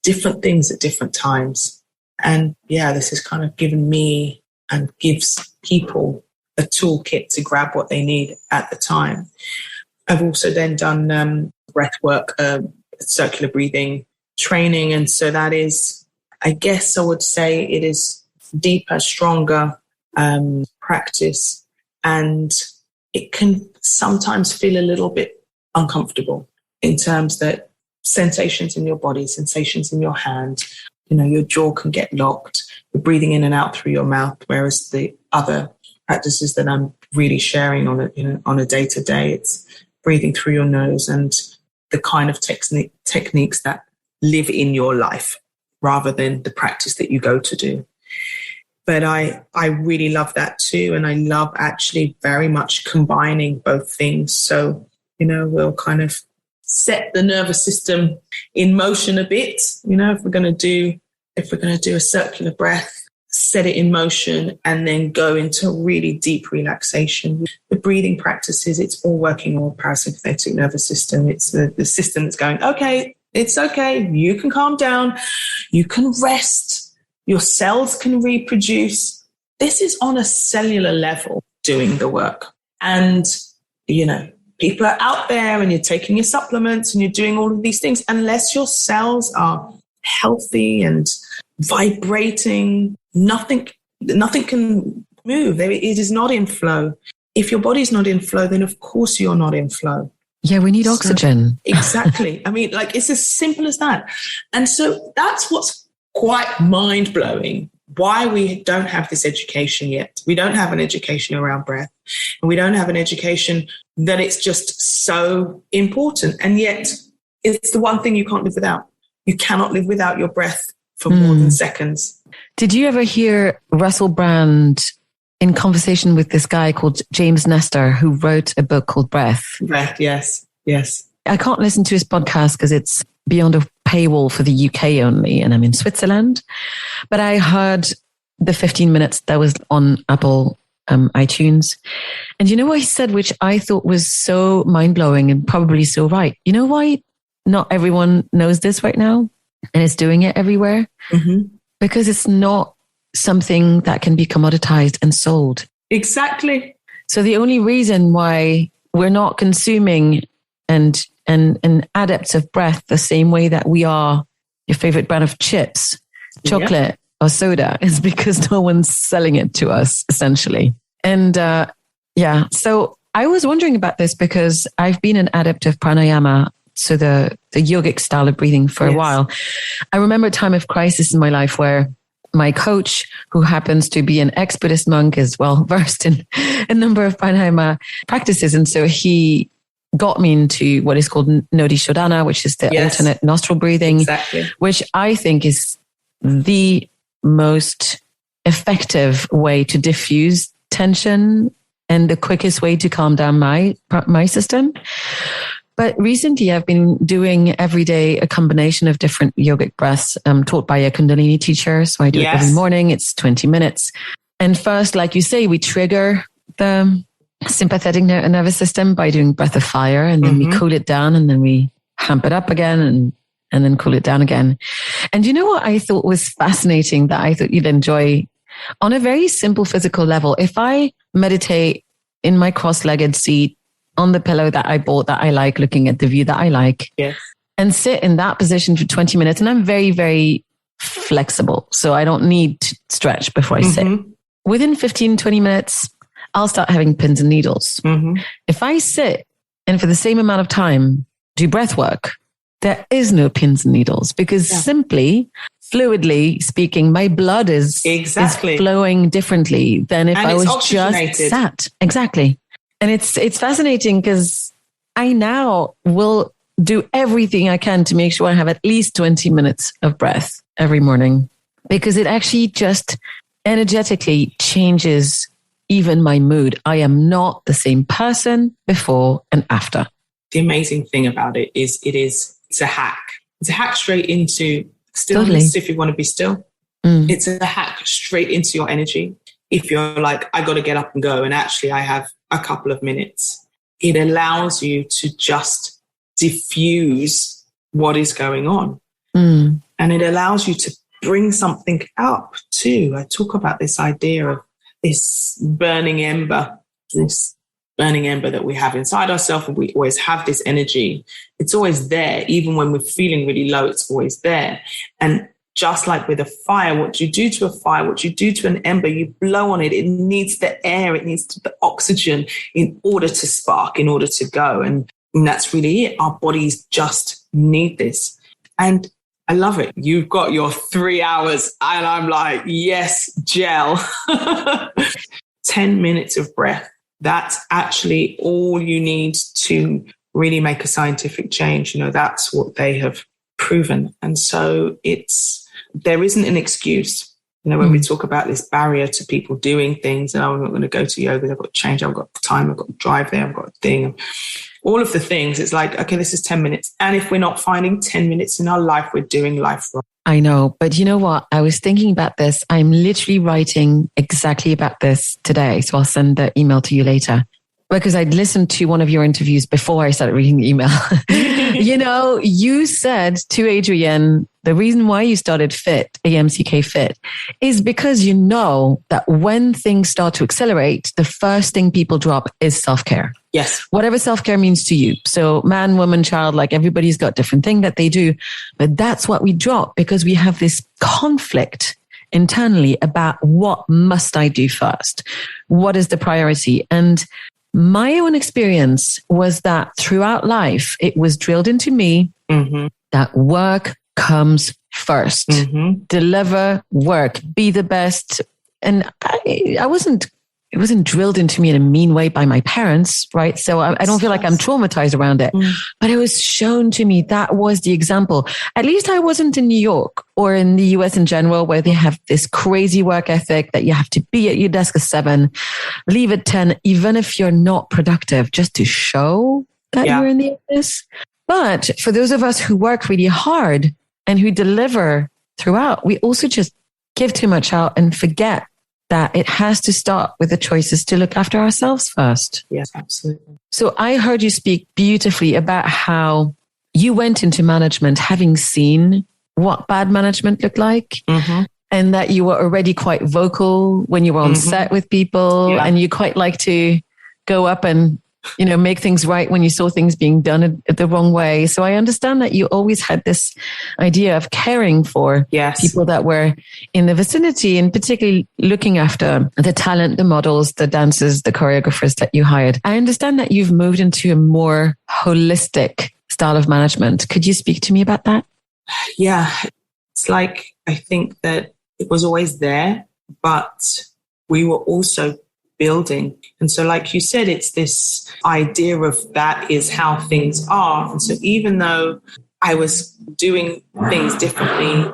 B: different things at different times. And this has kind of given me and gives people a toolkit to grab what they need at the time. I've also then done breath work, circular breathing training. And so that is, I guess I would say it is deeper, stronger practice. And it can sometimes feel a little bit uncomfortable in terms that sensations in your body, sensations in your hand, your jaw can get locked. You're breathing in and out through your mouth, whereas the other practices that I'm really sharing on a day-to-day, it's breathing through your nose and the kind of techniques that live in your life rather than the practice that you go to do. But I really love that too. And I love actually very much combining both things. So, we'll kind of set the nervous system in motion a bit. If we're going to do a circular breath, set it in motion and then go into really deep relaxation. The breathing practices, it's all working on the parasympathetic nervous system. It's the system that's going, okay, it's okay. You can calm down. You can rest. Your cells can reproduce. This is on a cellular level doing the work. And, people are out there and you're taking your supplements and you're doing all of these things. Unless your cells are healthy and vibrating, nothing can move. It is not in flow. If your body's not in flow, then of course you're not in flow.
A: Yeah, we need oxygen.
B: Exactly. I mean, it's as simple as that. And so that's what's quite mind-blowing, why we don't have this education yet. We don't have an education around breath, and we don't have an education that it's just so important. And yet it's the one thing you can't live without. You cannot live without your breath for more than seconds. Did
A: you ever hear Russell Brand in conversation with this guy called James Nestor, who wrote a book called Breath?
B: Breath, yes.
A: I can't listen to his podcast because it's beyond a paywall for the UK only, and I'm in Switzerland. But I heard the 15 minutes that was on Apple iTunes. And you know what he said, which I thought was so mind-blowing and probably so right? You know why not everyone knows this right now and is doing it everywhere?
B: Mm-hmm.
A: Because it's not something that can be commoditized and sold.
B: Exactly.
A: So the only reason why we're not consuming and adepts of breath the same way that we are your favorite brand of chips, chocolate or soda is because no one's selling it to us, essentially. And so I was wondering about this because I've been an adept of pranayama, so the yogic style of breathing for a while. I remember a time of crisis in my life where my coach, who happens to be an ex-Buddhist monk, is well versed in a number of pranayama practices. And so he got me into what is called Nodi Shodhana, which is the alternate nostril breathing, which I think is the most effective way to diffuse tension and the quickest way to calm down my system. But recently I've been doing every day a combination of different yogic breaths taught by a Kundalini teacher. So I do it every morning. It's 20 minutes. And first, like you say, we trigger the sympathetic nervous system by doing breath of fire, and then we cool it down, and then we hamp it up again, and then cool it down again. And you know what I thought was fascinating that I thought you'd enjoy on a very simple physical level? If I meditate in my cross-legged seat on the pillow that I bought that I like, looking at the view that I like,
B: yes,
A: and sit in that position for 20 minutes, and I'm very, very flexible, so I don't need to stretch before I sit. Within 15, 20 minutes, I'll start having pins and needles. If I sit and for the same amount of time do breath work, there is no pins and needles, because simply, fluidly speaking, my blood is flowing differently than if I was just sat. Exactly. And it's fascinating because I now will do everything I can to make sure I have at least 20 minutes of breath every morning, because it actually just energetically changes even my mood. I am not the same person before and after.
B: The amazing thing about it is it's a hack. It's a hack straight into stillness if you want to be still. It's a hack straight into your energy. If you're like, I got to get up and go, and actually I have a couple of minutes, it allows you to just diffuse what is going on. And it allows you to bring something up too. I talk about this idea of this burning ember that we have inside ourselves, and we always have this energy. It's always there. Even when we're feeling really low, it's always there. And just like with a fire, what you do to a fire, what you do to an ember, you blow on it. It needs the air, it needs the oxygen in order to spark, in order to go. And that's really it. Our bodies just need this. And I love it. You've got your 3 hours, and I'm like, yes, gel. 10 minutes of breath. That's actually all you need to really make a scientific change. You know, that's what they have proven. And so there isn't an excuse. You know, when we talk about this barrier to people doing things, and I'm not going to go to yoga, I've got to change, I've got time, I've got to drive there, I've got a thing. All of the things, it's like, okay, this is 10 minutes. And if we're not finding 10 minutes in our life, we're doing life wrong.
A: I know, but you know what? I was thinking about this. I'm literally writing exactly about this today. So I'll send the email to you later, because I'd listened to one of your interviews before I started reading the email. You know, you said to Adrienne, the reason why you started FIT, AMCK FIT, is because you know that when things start to accelerate, the first thing people drop is self-care.
B: Yes.
A: Whatever self-care means to you. So man, woman, child, like everybody's got different thing that they do. But that's what we drop, because we have this conflict internally about what must I do first? What is the priority? And my own experience was that throughout life, it was drilled into me that work comes first. Deliver work, be the best. And it wasn't drilled into me in a mean way by my parents, right? So I don't feel like I'm traumatized around it, but it was shown to me that was the example. At least I wasn't in New York or in the US in general, where they have this crazy work ethic that you have to be at your desk at 7, leave at 10, even if you're not productive, just to show that you're in the office. But for those of us who work really hard and who deliver throughout, we also just give too much out and forget that it has to start with the choices to look after ourselves first.
B: Yes, absolutely.
A: So I heard you speak beautifully about how you went into management having seen what bad management looked like, and that you were already quite vocal when you were on set with people, and you quite like to go up and, you know, make things right when you saw things being done the wrong way. So I understand that you always had this idea of caring for people that were in the vicinity, and particularly looking after the talent, the models, the dancers, the choreographers that you hired. I understand that you've moved into a more holistic style of management. Could you speak to me about that?
B: Yeah, it's like, I think that it was always there, but we were also building. And so, like you said, it's this idea of that is how things are. And so even though I was doing things differently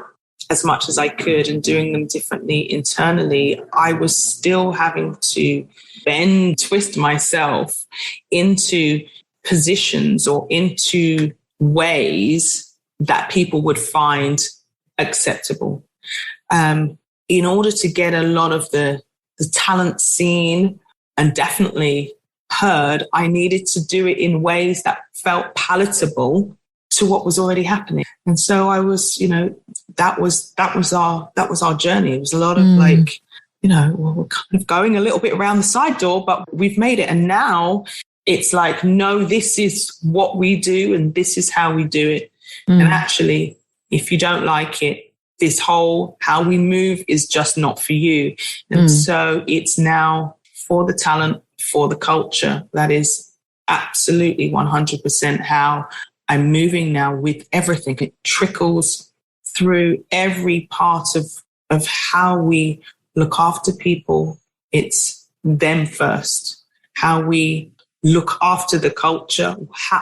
B: as much as I could and doing them differently internally, I was still having to twist myself into positions or into ways that people would find acceptable. In order to get a lot of the talent scene, and definitely heard, I needed to do it in ways that felt palatable to what was already happening. And so I was, that was our journey. It was a lot of like, we're kind of going a little bit around the side door, but we've made it. And now it's like, no, this is what we do and this is how we do it. And actually, if you don't like it, this whole how we move is just not for you. And so it's now for the talent, for the culture. That is absolutely 100% how I'm moving now with everything. It trickles through every part of how we look after people. It's them first. How we look after the culture,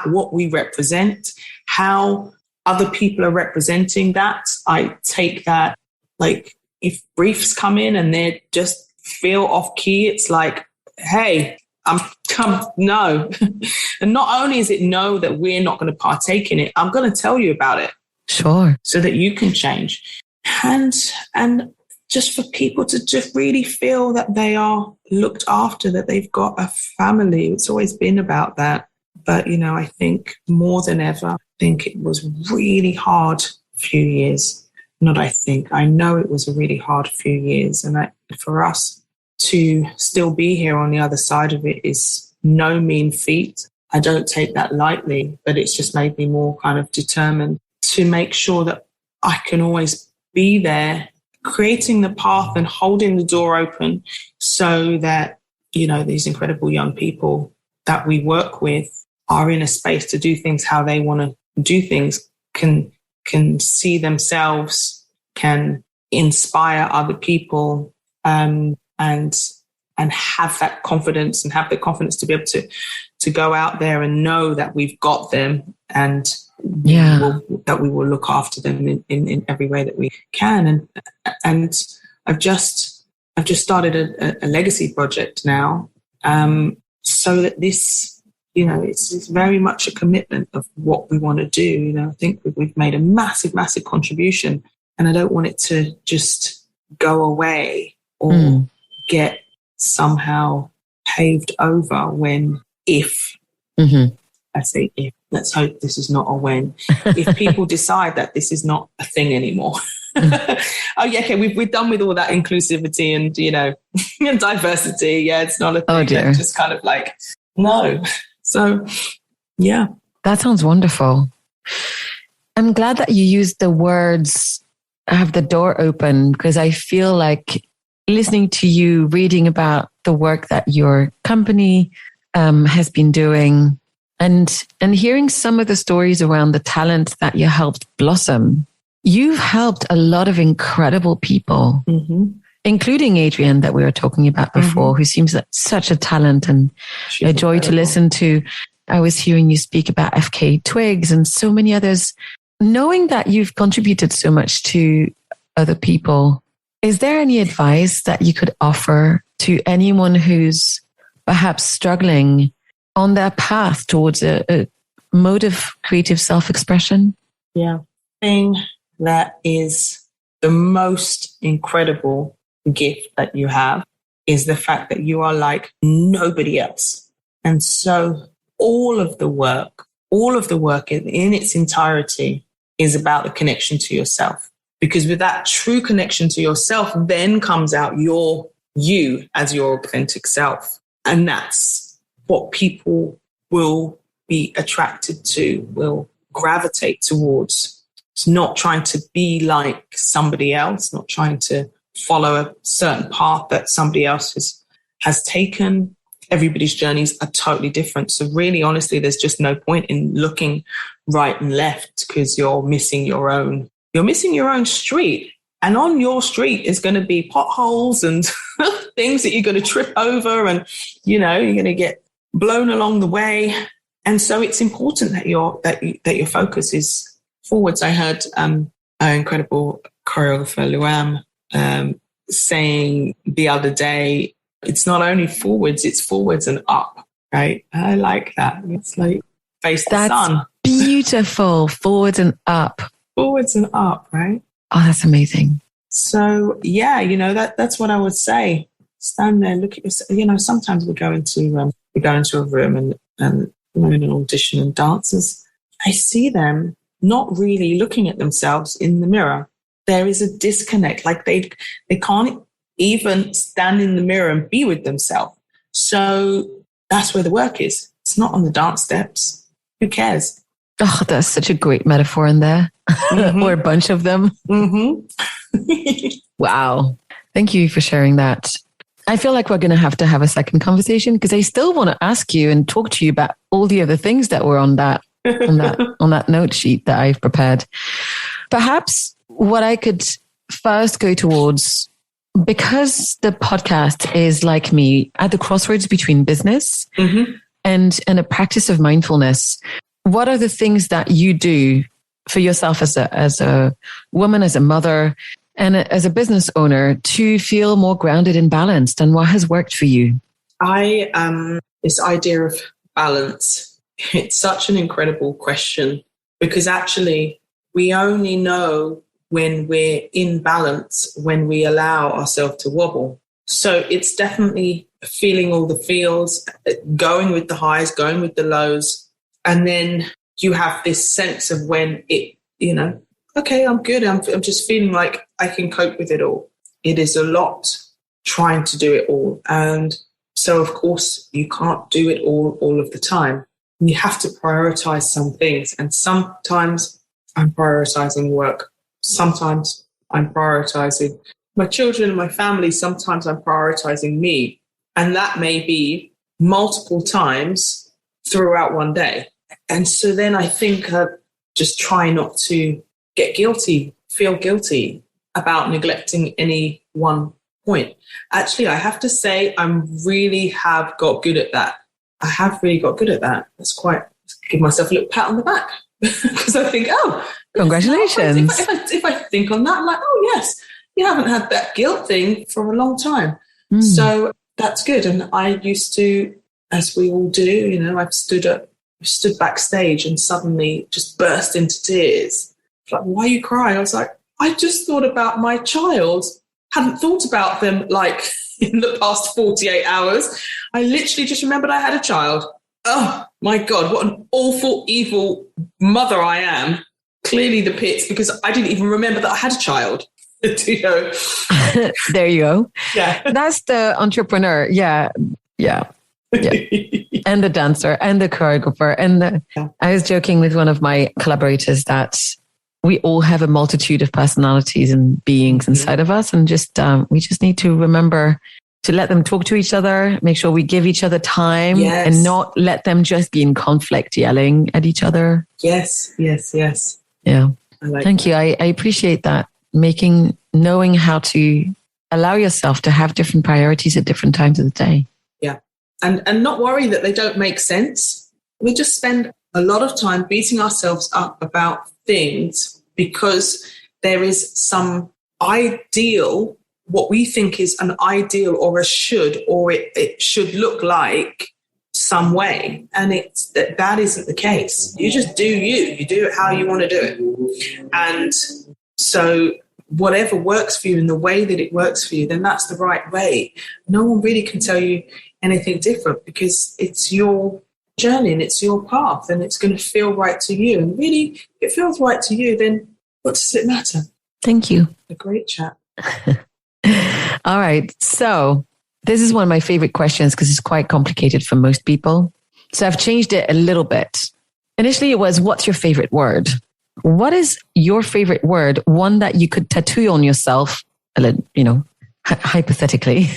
B: what we represent, how other people are representing that. I take that, like, if briefs come in and they just feel off key, it's like, hey, no. And not only is it no that we're not going to partake in it, I'm going to tell you about it.
A: Sure.
B: So that you can change. And just for people to just really feel that they are looked after, that they've got a family. It's always been about that. But, I think more than ever, I think it was really hard a few years. I know it was a really hard few years. And for us to still be here on the other side of it is no mean feat. I don't take that lightly, but it's just made me more kind of determined to make sure that I can always be there, creating the path and holding the door open so that, these incredible young people that we work with are in a space to do things how they want to do things, can see themselves, can inspire other people, and have that confidence and have the confidence to be able to go out there and know that we've got them and that we will look after them in every way that we can. And I've just started a legacy project now, so that this, it's very much a commitment of what we want to do. I think we've made a massive, massive contribution, and I don't want it to just go away or get somehow paved over if I say if, let's hope this is not a when, if people decide that this is not a thing anymore. Oh yeah, okay, we're done with all that inclusivity and, and diversity. Yeah, it's not a thing.
A: Oh dear.
B: Just kind of like, no. So, yeah.
A: That sounds wonderful. I'm glad that you used the words, have the door open, because I feel like listening to you, reading about the work that your company has been doing, and hearing some of the stories around the talent that you helped blossom, you've helped a lot of incredible people, including Adrienne that we were talking about before, who seems like such a talent and
B: She's
A: a joy
B: incredible
A: to listen to. I was hearing you speak about FK Twigs and so many others. Knowing that you've contributed so much to other people, is there any advice that you could offer to anyone who's perhaps struggling on their path towards a mode of creative self-expression?
B: Yeah. Thing that is the most incredible gift that you have is the fact that you are like nobody else. And so all of the work in its entirety is about the connection to yourself. Because with that true connection to yourself, then comes out you as your authentic self. And that's what people will be attracted to, will gravitate towards. It's not trying to be like somebody else, not trying to follow a certain path that somebody else has taken. Everybody's journeys are totally different. So really, honestly, there's just no point in looking right and left because you're missing your own street. And on your street is going to be potholes and things that you're going to trip over and, you're going to get blown along the way. And so it's important that your focus is forwards. I heard an incredible choreographer, Luam, saying the other day, it's not only forwards, it's forwards and up, right? I like that. It's like face the sun.
A: Beautiful. Forwards and up.
B: Forwards and up, right?
A: Oh, that's amazing.
B: So, yeah, that's what I would say. Stand there, look at yourself. Sometimes we go into we go into a room and we're in an audition and dancers, I see them not really looking at themselves in the mirror. There is a disconnect. Like they can't even stand in the mirror and be with themselves. So that's where the work is. It's not on the dance steps. Who cares?
A: Oh, that's such a great metaphor in there. Mm-hmm. Or a bunch of them.
B: Mm-hmm.
A: Wow. Thank you for sharing that. I feel like we're going to have a second conversation because I still want to ask you and talk to you about all the other things that were on that note sheet that I've prepared. Perhaps what I could first go towards, because the podcast is like me at the crossroads between business mm-hmm. and a practice of mindfulness. What are the things that you do for yourself as a woman, as a mother, and as a business owner to feel more grounded and balanced? And what has worked for you?
B: This idea of balance, it's such an incredible question because actually we only know when we're in balance when we allow ourselves to wobble. So it's definitely feeling all the feels, going with the highs, going with the lows. And then you have this sense of when it, okay, I'm good. I'm just feeling like I can cope with it all. It is a lot trying to do it all. And so, of course, you can't do it all of the time. You have to prioritize some things. And sometimes I'm prioritizing work. Sometimes I'm prioritizing my children and my family. Sometimes I'm prioritizing me. And that may be multiple times throughout one day. And so then I think just try not to feel guilty about neglecting any one point. Actually, I have to say I really have got good at that. I have really got good at that. Give myself a little pat on the back because I think,
A: congratulations.
B: If I think on that, I'm like, oh yes, you haven't had that guilt thing for a long time. Mm. So that's good. And I used to, as we all do, I've stood backstage and suddenly just burst into tears. Like, why are you crying? I was like, I just thought about my child. Hadn't thought about them like in the past 48 hours. I literally just remembered I had a child. Oh my God, what an awful, evil mother I am. Clearly the pits, because I didn't even remember that I had a child.
A: There you go.
B: Yeah.
A: That's the entrepreneur. Yeah. And the dancer and the choreographer. I was joking with one of my collaborators that we all have a multitude of personalities and beings inside of us. And we just need to remember to let them talk to each other, make sure we give each other time and not let them just be in conflict, yelling at each other.
B: Yes.
A: Yeah. Thank you. I appreciate that. Knowing how to allow yourself to have different priorities at different times of the day.
B: Yeah. And not worry that they don't make sense. We just spend a lot of time beating ourselves up about things because there is some ideal, what we think is an ideal or a should, or it should look like some way. And that isn't the case. You just do you do it how you want to do it. And so whatever works for you in the way that it works for you, then that's the right way. No one really can tell you anything different because it's your journey and it's your path and it's going to feel right to you. And really, if it feels right to you, then what does it matter?
A: Thank you.
B: A great chat.
A: All right. So this is one of my favorite questions because it's quite complicated for most people. So I've changed it a little bit. Initially, it was, what's your favorite word? What is your favorite word? One that you could tattoo on yourself, hypothetically,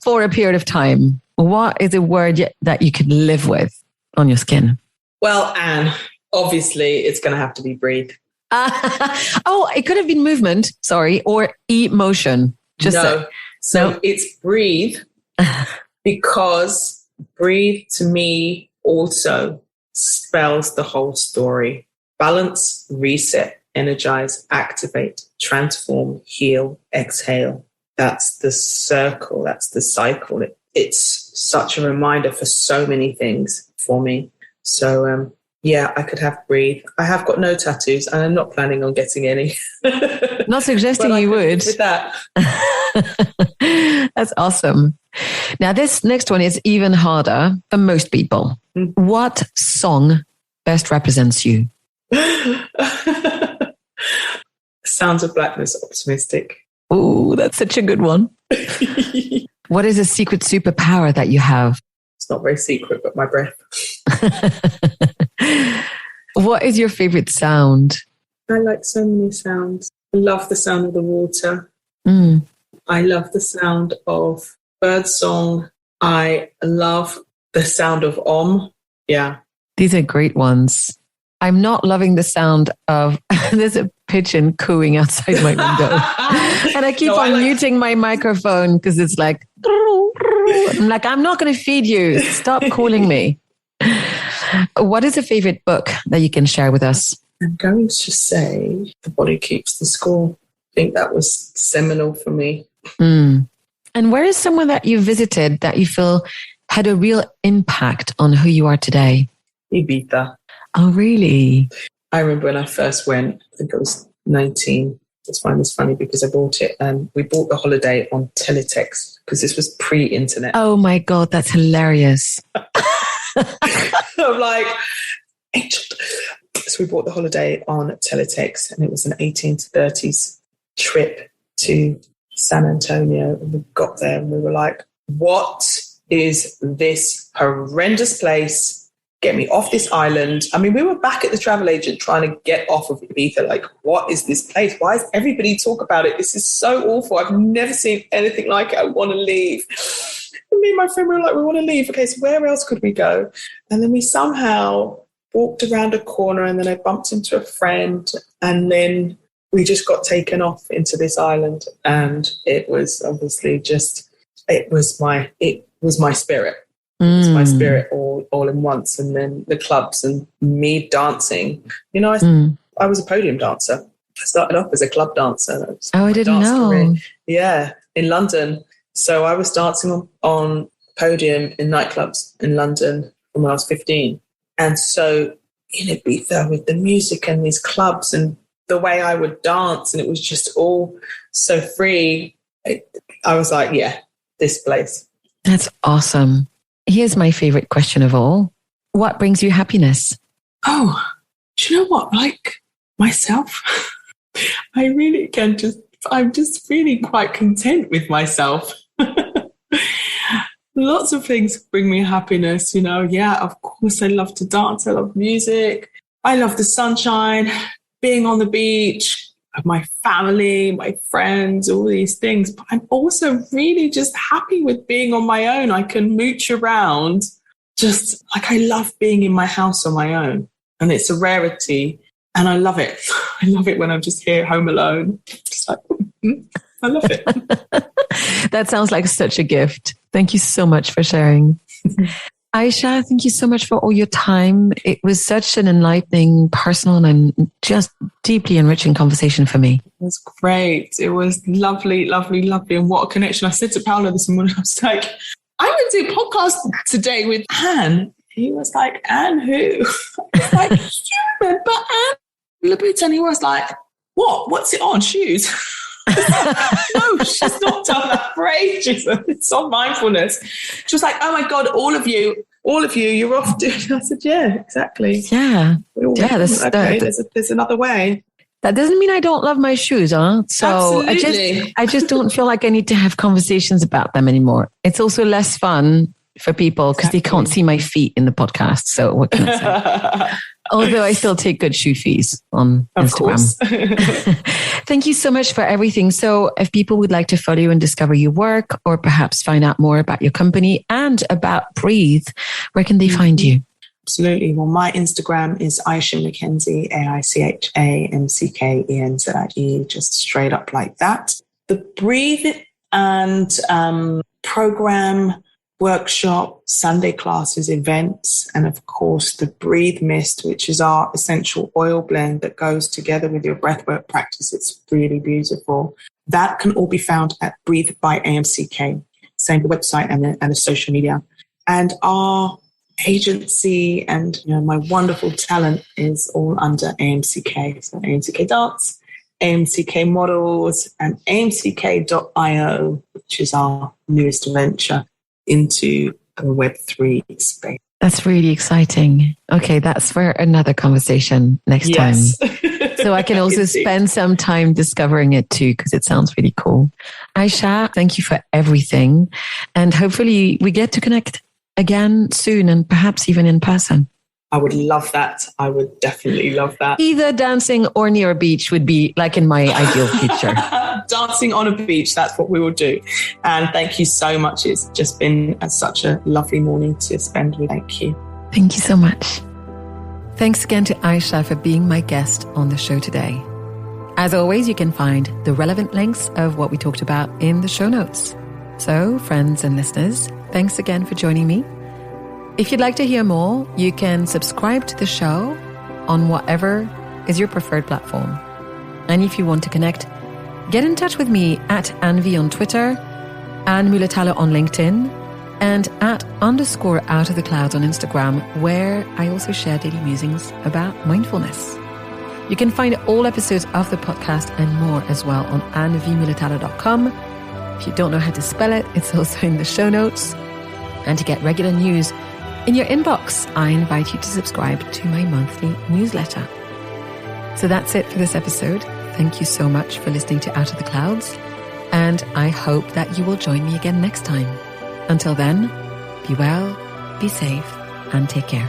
A: for a period of time. What is a word that you could live with on your skin?
B: Well, Anne, obviously it's going to have to be breathe.
A: It could have been movement, or emotion.
B: So it's breathe because breathe to me also spells the whole story. Balance, reset, energize, activate, transform, heal, exhale. That's the circle. That's the cycle. It's such a reminder for so many things for me. So, I could have breathe. I have got no tattoos and I'm not planning on getting any.
A: Not suggesting you would.
B: With that.
A: That's awesome. Now, this next one is even harder for most people. What song best represents you?
B: Sounds of Blackness, Optimistic.
A: Oh, that's such a good one. What is a secret superpower that you have?
B: It's not very secret, but my breath.
A: What is your favorite sound?
B: I like so many sounds. I love the sound of the water. I love the sound of birdsong. I love the sound of Om. Yeah.
A: These are great ones. I'm not loving the sound of, there's a pigeon cooing outside my window. And I keep muting my microphone because it's like, I'm like, I'm not going to feed you. Stop calling me. What is a favorite book that you can share with us?
B: I'm going to say The Body Keeps the Score. I think that was seminal for me.
A: And where is someone that you visited that you feel had a real impact on who you are today?
B: Ibiza.
A: Oh, really?
B: I remember when I first went, I think I was 19. It's funny because I bought it and we bought the holiday on teletext because this was pre-internet.
A: Oh my God, that's hilarious.
B: I'm like, so we bought the holiday on teletext and it was an 1830s trip to San Antonio. And we got there and we were like, what is this horrendous place? Get me off this island. I mean, we were back at the travel agent trying to get off of Ibiza. Like, what is this place? Why does everybody talk about it? This is so awful. I've never seen anything like it. I want to leave. And me and my friend were like, we want to leave. Okay, so where else could we go? And then we somehow walked around a corner and then I bumped into a friend and then we just got taken off into this island. And it was obviously it was my spirit. It's my spirit all in once. And then the clubs and me dancing. You know, I was a podium dancer. I started off as a club dancer.
A: I didn't know.
B: Career. Yeah, in London. So I was dancing on podium in nightclubs in London when I was 15. And so in Ibiza with the music and these clubs and the way I would dance, and it was just all so free. I was like, yeah, this place.
A: That's awesome. Here's my favorite question of all. What brings you happiness?
B: Oh, do you know what? Like myself, I really I'm just really quite content with myself. Lots of things bring me happiness, you know. Yeah, of course, I love to dance. I love music. I love the sunshine, being on the beach, my family, my friends, all these things. But I'm also really just happy with being on my own. I can mooch around. Just like I love being in my house on my own. And it's a rarity. And I love it. I love it when I'm just here home alone. Just like, I love it.
A: That sounds like such a gift. Thank you so much for sharing. Aicha, thank you so much for all your time. It was such an enlightening, personal, and just deeply enriching conversation for me.
B: It was great. It was lovely, lovely, lovely. And what a connection. I said to Paolo this morning, I was like, I'm going to do a podcast today with Anne. He was like, Anne who? I was like, human, but Anne Labuta. And he was like, what? What's it on? Shoes? No, she's not done that for ages. It's on mindfulness. She was like, oh my God, all of you, you're off doing. I said, yeah, exactly.
A: Yeah.
B: There's another way.
A: That doesn't mean I don't love my shoes, huh? So
B: absolutely.
A: I just don't feel like I need to have conversations about them anymore. It's also less fun for people because they can't see my feet in the podcast. So what can I say? Although I still take good shoe fees on Instagram. Thank you so much for everything. So if people would like to follow you and discover your work or perhaps find out more about your company and about Breathe, where can they find you?
B: Absolutely. Well, my Instagram is Aicha McKenzie, AICHAMCKENZIE, just straight up like that. The Breathe and program, workshop, Sunday classes, events, and of course the Breathe Mist, which is our essential oil blend that goes together with your breathwork practice. It's really beautiful. That can all be found at Breathe by AMCK, same website and the social media. And our agency and my wonderful talent is all under AMCK, so AMCK Dance, AMCK Models, and AMCK.io, which is our newest venture into a Web3 space.
A: That's really exciting. Okay, that's for another conversation next time. So I can also spend some time discovering it too, because it sounds really cool. Aicha, thank you for everything. And hopefully we get to connect again soon, and perhaps even in person.
B: I would love that. I would definitely love that.
A: Either dancing or near a beach would be like in my ideal future.
B: Dancing on a beach, that's what we will do. And thank you so much. It's just been such a lovely morning to spend with. Thank you.
A: Thank you so much. Thanks again to Aicha for being my guest on the show today. As always, you can find the relevant links of what we talked about in the show notes. So, friends and listeners, thanks again for joining me. If you'd like to hear more, you can subscribe to the show on whatever is your preferred platform. And if you want to connect, get in touch with me at Anvi on Twitter, Anne Muhlethaler on LinkedIn, and at _out of the clouds on Instagram, where I also share daily musings about mindfulness. You can find all episodes of the podcast and more as well on annevmuhlethaler.com. If you don't know how to spell it, it's also in the show notes. And to get regular news in your inbox, I invite you to subscribe to my monthly newsletter. So that's it for this episode. Thank you so much for listening to Out of the Clouds, and I hope that you will join me again next time. Until then, be well, be safe, and take care.